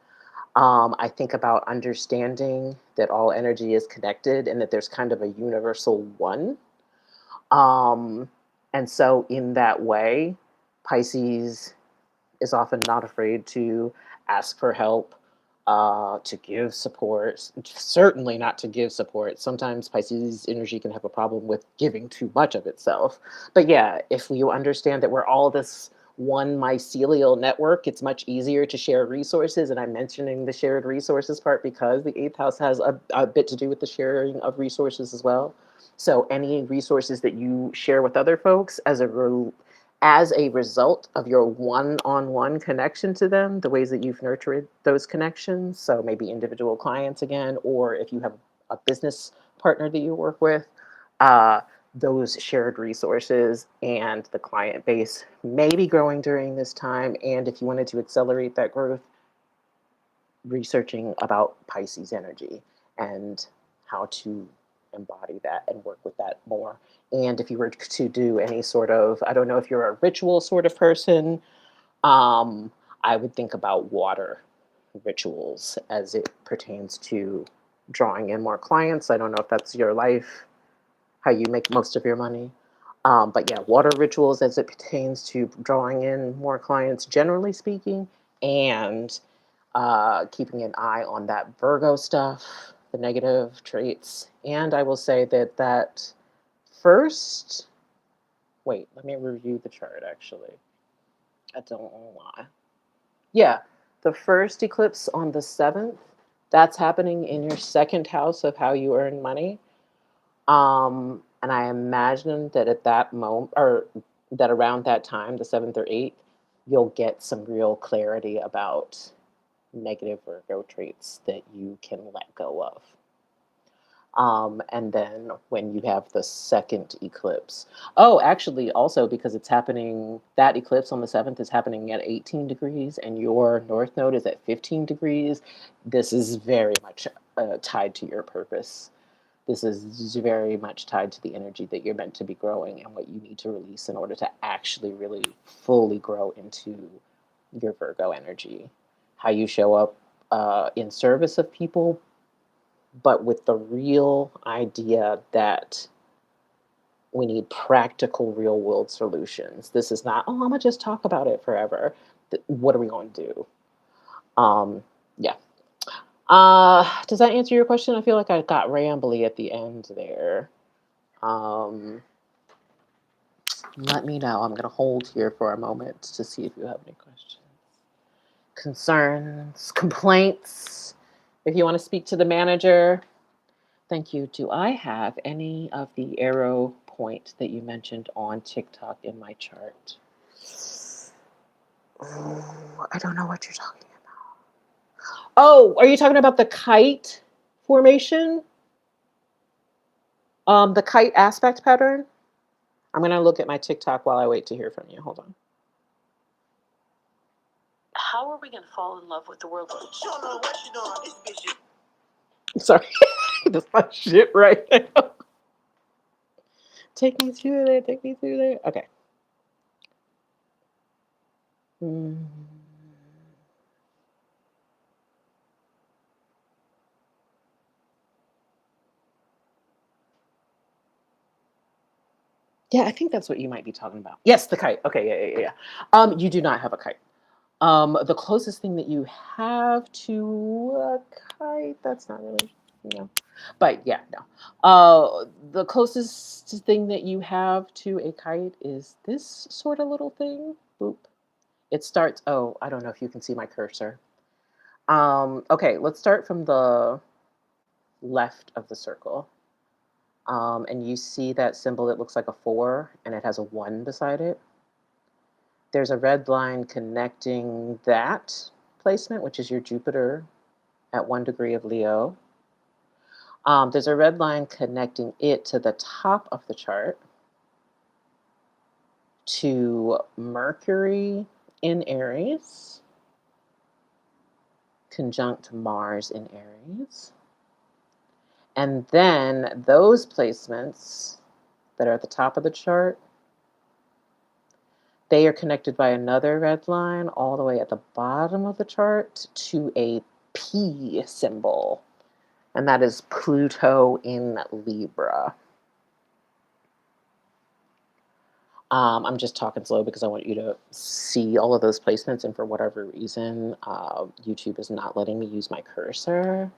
I think about understanding that all energy is connected and that there's kind of a universal one. Um, and so, in that way, Pisces is often not afraid to ask for help, to give support, certainly not to give support. Sometimes Pisces energy can have a problem with giving too much of itself. But yeah, if you understand that we're all this one mycelial network, it's much easier to share resources. And I'm mentioning the shared resources part because the eighth house has a bit to do with the sharing of resources as well. So any resources that you share with other folks as a result of your one-on-one connection to them, the ways that you've nurtured those connections. So maybe individual clients again, or if you have a business partner that you work with, uh, those shared resources and the client base may be growing during this time. And if you wanted to accelerate that growth, researching about Pisces energy and how to embody that and work with that more. And if you were to do any sort of, I don't know if you're a ritual sort of person, um, I would think about water rituals as it pertains to drawing in more clients. I don't know if that's your life, how you make most of your money. But yeah, water rituals as it pertains to drawing in more clients, generally speaking, and keeping an eye on that Virgo stuff, the negative traits. And I will say that first, wait, let me review the chart actually. I don't know why. Yeah, the first eclipse on the 7th, that's happening in your second house of how you earn money. And I imagine that at that moment, or that around that time, the 7th or 8th, you'll get some real clarity about negative Virgo traits that you can let go of. And then when you have the second eclipse, oh, actually, also because it's happening, that eclipse on the 7th is happening at 18 degrees, and your North Node is at 15 degrees. This is very much tied to your purpose. This is very much tied to the energy that you're meant to be growing and what you need to release in order to actually really fully grow into your Virgo energy. How you show up in service of people, but with the real idea that we need practical, real world solutions. This is not, oh, I'm gonna just talk about it forever. What are we going to do? Yeah. Does that answer your question? I feel like I got rambly at the end there. Um, Let me know. I'm gonna hold here for a moment to see if you have any questions, concerns, complaints. If you want to speak to the manager, thank you. Do I have any of the arrow point that you mentioned on TikTok in my chart? Oh, I don't know what you're talking about. Oh, are you talking about the kite formation? The kite aspect pattern? I'm gonna look at my TikTok while I wait to hear from you. Hold on. How are we gonna fall in love with the world? Sorry, that's my shit right now. Take me through there. Take me through there. Okay. Mm. Yeah, I think that's what you might be talking about. Yes, the kite. Okay, yeah. You do not have a kite. The closest thing that you have to a kite, that's not really, But yeah, no. The closest thing that you have to a kite is this sort of little thing. Boop. It starts, oh, I don't know if you can see my cursor. Okay, let's start from the left of the circle. And you see that symbol that looks like a 4 and it has a 1 beside it. There's a red line connecting that placement, which is your Jupiter at 1 degree of Leo. There's a red line connecting it to the top of the chart to Mercury in Aries, conjunct Mars in Aries. And then those placements that are at the top of the chart, they are connected by another red line all the way at the bottom of the chart to a P symbol, and that is Pluto in Libra. I'm just talking slow because I want you to see all of those placements, and for whatever reason, YouTube is not letting me use my cursor.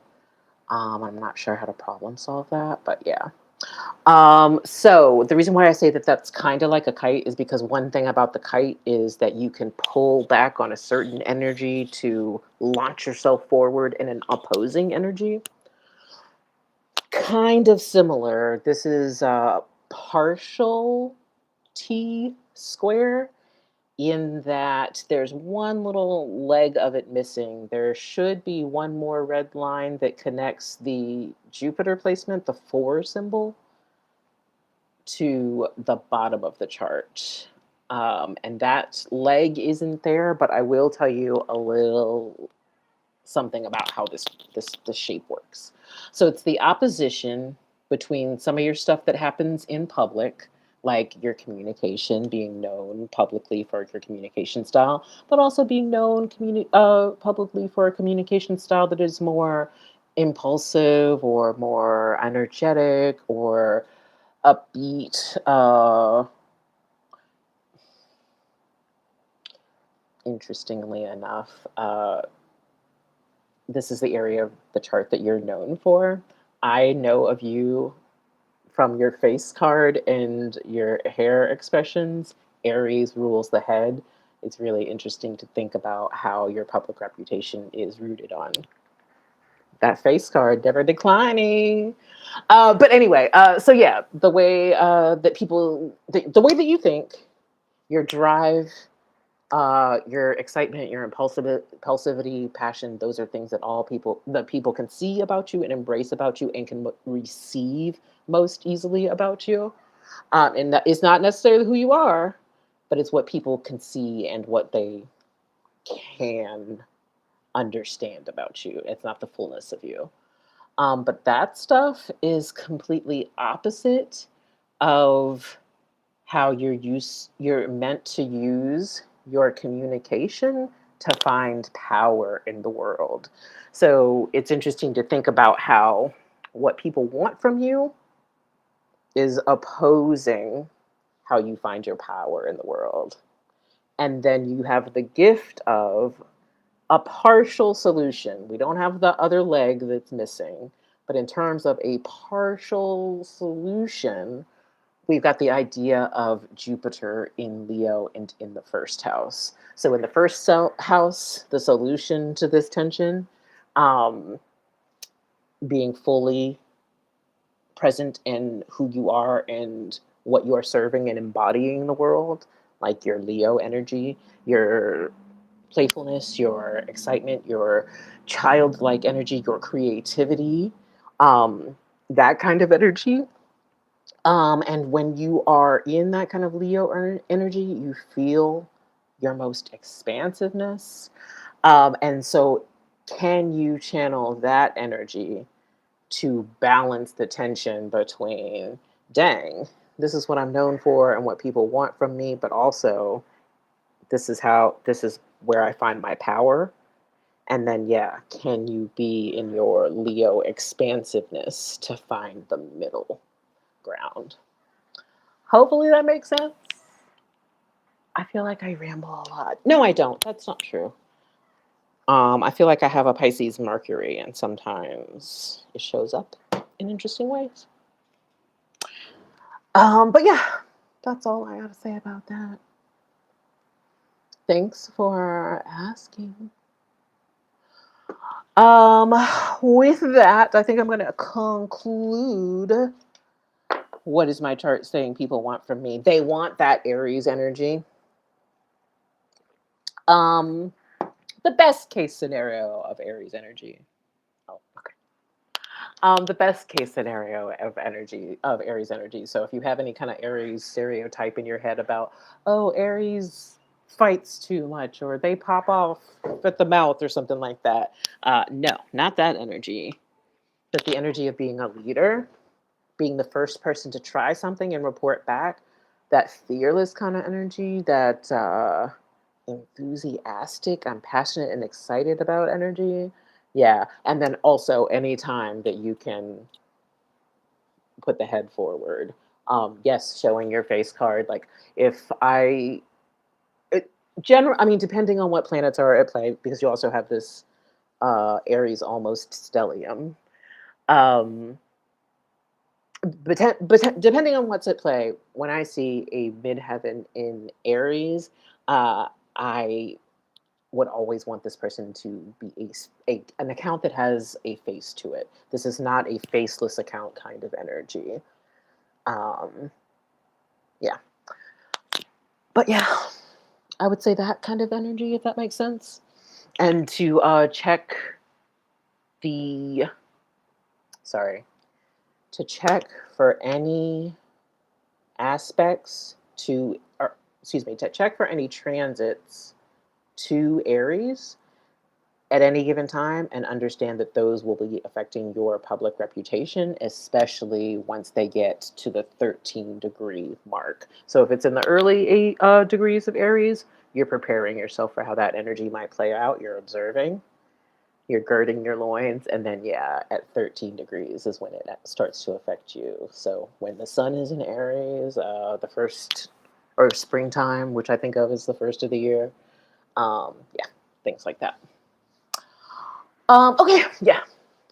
I'm not sure how to problem solve that, but yeah. So the reason why I say that that's kind of like a kite is because one thing about the kite is that you can pull back on a certain energy to launch yourself forward in an opposing energy. Kind of similar. This is partial T square in that there's one little leg of it missing. There should be one more red line that connects the Jupiter placement, the 4 symbol, to the bottom of the chart. And that leg isn't there, but I will tell you a little something about how this shape works. So it's the opposition between some of your stuff that happens in public, like your communication, being known publicly for your communication style, but also being known publicly for a communication style that is more impulsive or more energetic or upbeat, interestingly enough, this is the area of the chart that you're known for. I know of you from your face card and your hair expressions. Aries rules the head. It's really interesting to think about how your public reputation is rooted on that face card, never declining. But anyway, so yeah, the way that people, the way that you think, your drive, your excitement, your impulsivity, passion, those are things that all people, that people can see about you and embrace about you and can receive most easily about you. And that is not necessarily who you are, but it's what people can see and what they can understand about you. It's not the fullness of you. But that stuff is completely opposite of how you're meant to use your communication to find power in the world. So it's interesting to think about how what people want from you is opposing how you find your power in the world. And then you have the gift of a partial solution. We don't have the other leg that's missing, but in terms of a partial solution, we've got the idea of Jupiter in Leo and in the first house. So in the first house, the solution to this tension, um, being fully present in who you are and what you are serving and embodying in the world, like your Leo energy, your playfulness, your excitement, your childlike energy, your creativity, um, that kind of energy. And when you are in that kind of Leo energy, you feel your most expansiveness. And so, can you channel that energy to balance the tension between, dang, this is what I'm known for and what people want from me, but also this is where I find my power. And then, yeah, can you be in your Leo expansiveness to find the middle ground? Hopefully that makes sense. I feel like I ramble a lot. No, I don't. That's not true. I feel like I have a Pisces Mercury, and sometimes it shows up in interesting ways. But yeah, that's all I got to say about that. Thanks for asking. Um, with that, I think I'm going to conclude. What is my chart saying people want from me? They want that Aries energy. Um, the best case scenario of Aries energy. Oh, okay. The best case scenario of Aries energy. So if you have any kind of Aries stereotype in your head about, oh, Aries fights too much or they pop off at the mouth or something like that. No, not that energy, but the energy of being a leader, being the first person to try something and report back, that fearless kind of energy, that enthusiastic, I'm passionate and excited about energy. Yeah. And then also any time that you can put the head forward. Yes, showing your face card. Like if I I mean, depending on what planets are at play, because you also have this Aries almost stellium. Um, but depending on what's at play, when I see a midheaven in Aries, I would always want this person to be an account that has a face to it. This is not a faceless account kind of energy. Um, yeah, but yeah, I would say that kind of energy, if that makes sense. And to check the, sorry, to check for any aspects to, or excuse me, to check for any transits to Aries at any given time and understand that those will be affecting your public reputation, especially once they get to the 13-degree mark. So if it's in the early degrees of Aries, you're preparing yourself for how that energy might play out. You're observing, you're girding your loins, and then, yeah, at 13 degrees is when it starts to affect you. So when the sun is in Aries, the first, or springtime, which I think of as the first of the year, Yeah, things like that. Okay, yeah.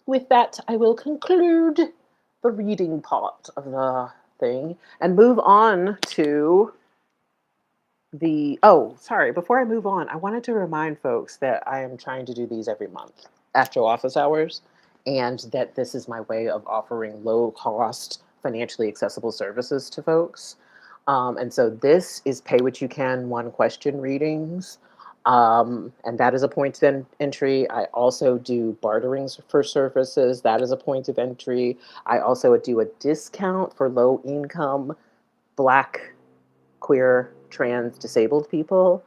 With that, I will conclude the reading part of the thing and move on to sorry, before I move on, I wanted to remind folks that I am trying to do these every month, Astro office hours, and that this is my way of offering low cost, financially accessible services to folks. And so this is pay what you can, one question readings. And that is a point of entry. I also do bartering for services. That is a point of entry. I also do a discount for low income Black, queer, trans, disabled people.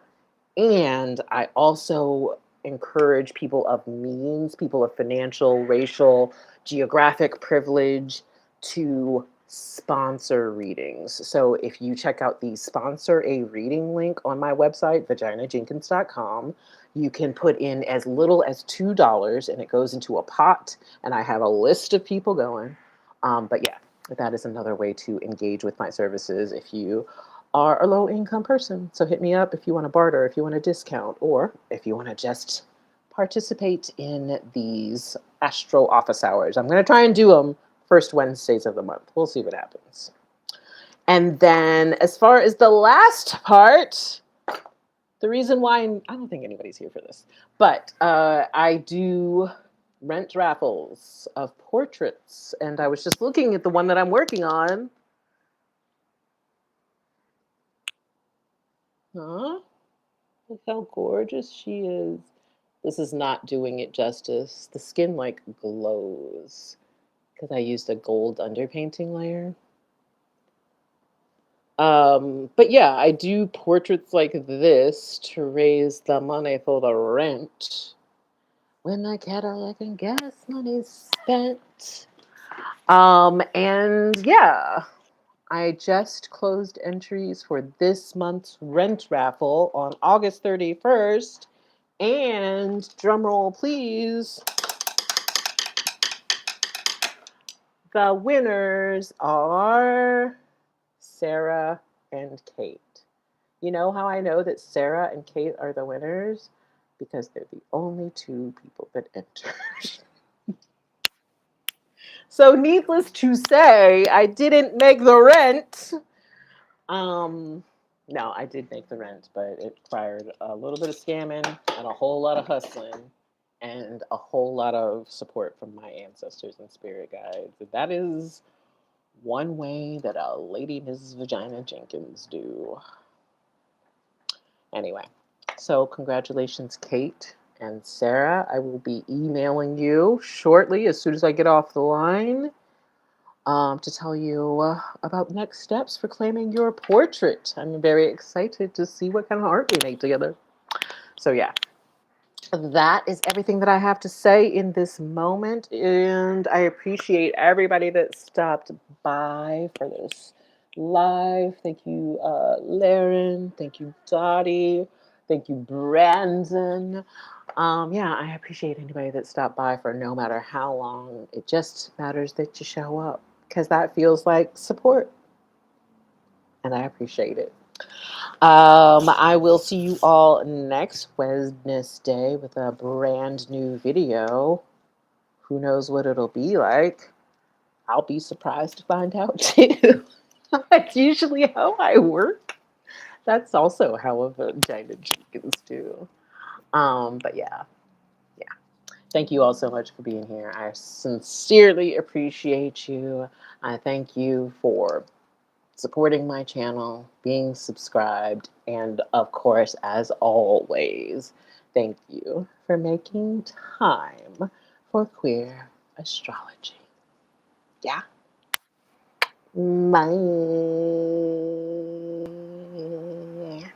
And I also encourage people of means, people of financial, racial, geographic privilege to sponsor readings. So if you check out the sponsor a reading link on my website, vaginajenkins.com, you can put in as little as $2 and it goes into a pot. And I have a list of people going. But yeah, that is another way to engage with my services if you are a low income person. So hit me up if you want to barter, if you want a discount, or if you want to just participate in these Astro office hours. I'm going to try and do them first Wednesdays of the month. We'll see what happens. And then as far as the last part, the reason why I don't think anybody's here for this, but I do rent raffles of portraits. And I was just looking at the one that I'm working on. Huh? Look how gorgeous she is. This is not doing it justice. The skin like glows because I used a gold underpainting layer. But yeah, I do portraits like this to raise the money for the rent. When the Cadillac and gas money's spent. And yeah, I just closed entries for this month's rent raffle on August 31st. And drumroll, please. The winners are Sarah and Kate. You know how I know that Sarah and Kate are the winners? Because they're the only two people that entered. So, needless to say, I didn't make the rent. No, I did make the rent, but it required a little bit of scamming and a whole lot of hustling and a whole lot of support from my ancestors and spirit guides. And that is one way that a lady Mrs. Vagina Jenkins do. Anyway, so congratulations, Kate and Sarah. I will be emailing you shortly as soon as I get off the line to tell you about next steps for claiming your portrait. I'm very excited to see what kind of art we make together. So yeah, that is everything that I have to say in this moment. And I appreciate everybody that stopped by for this live. Thank you, Laren. Thank you, Dottie. Thank you, Brandon. Yeah, I appreciate anybody that stopped by for no matter how long. It just matters that you show up because that feels like support. And I appreciate it. I will see you all next Wednesday with a brand new video. Who knows what it'll be like? I'll be surprised to find out too. That's usually how I work. That's also how a vagina Jenkins do. But yeah. Thank you all so much for being here. I sincerely appreciate you. I thank you for supporting my channel, being subscribed, and of course, as always, thank you for making time for queer astrology. Yeah. Bye.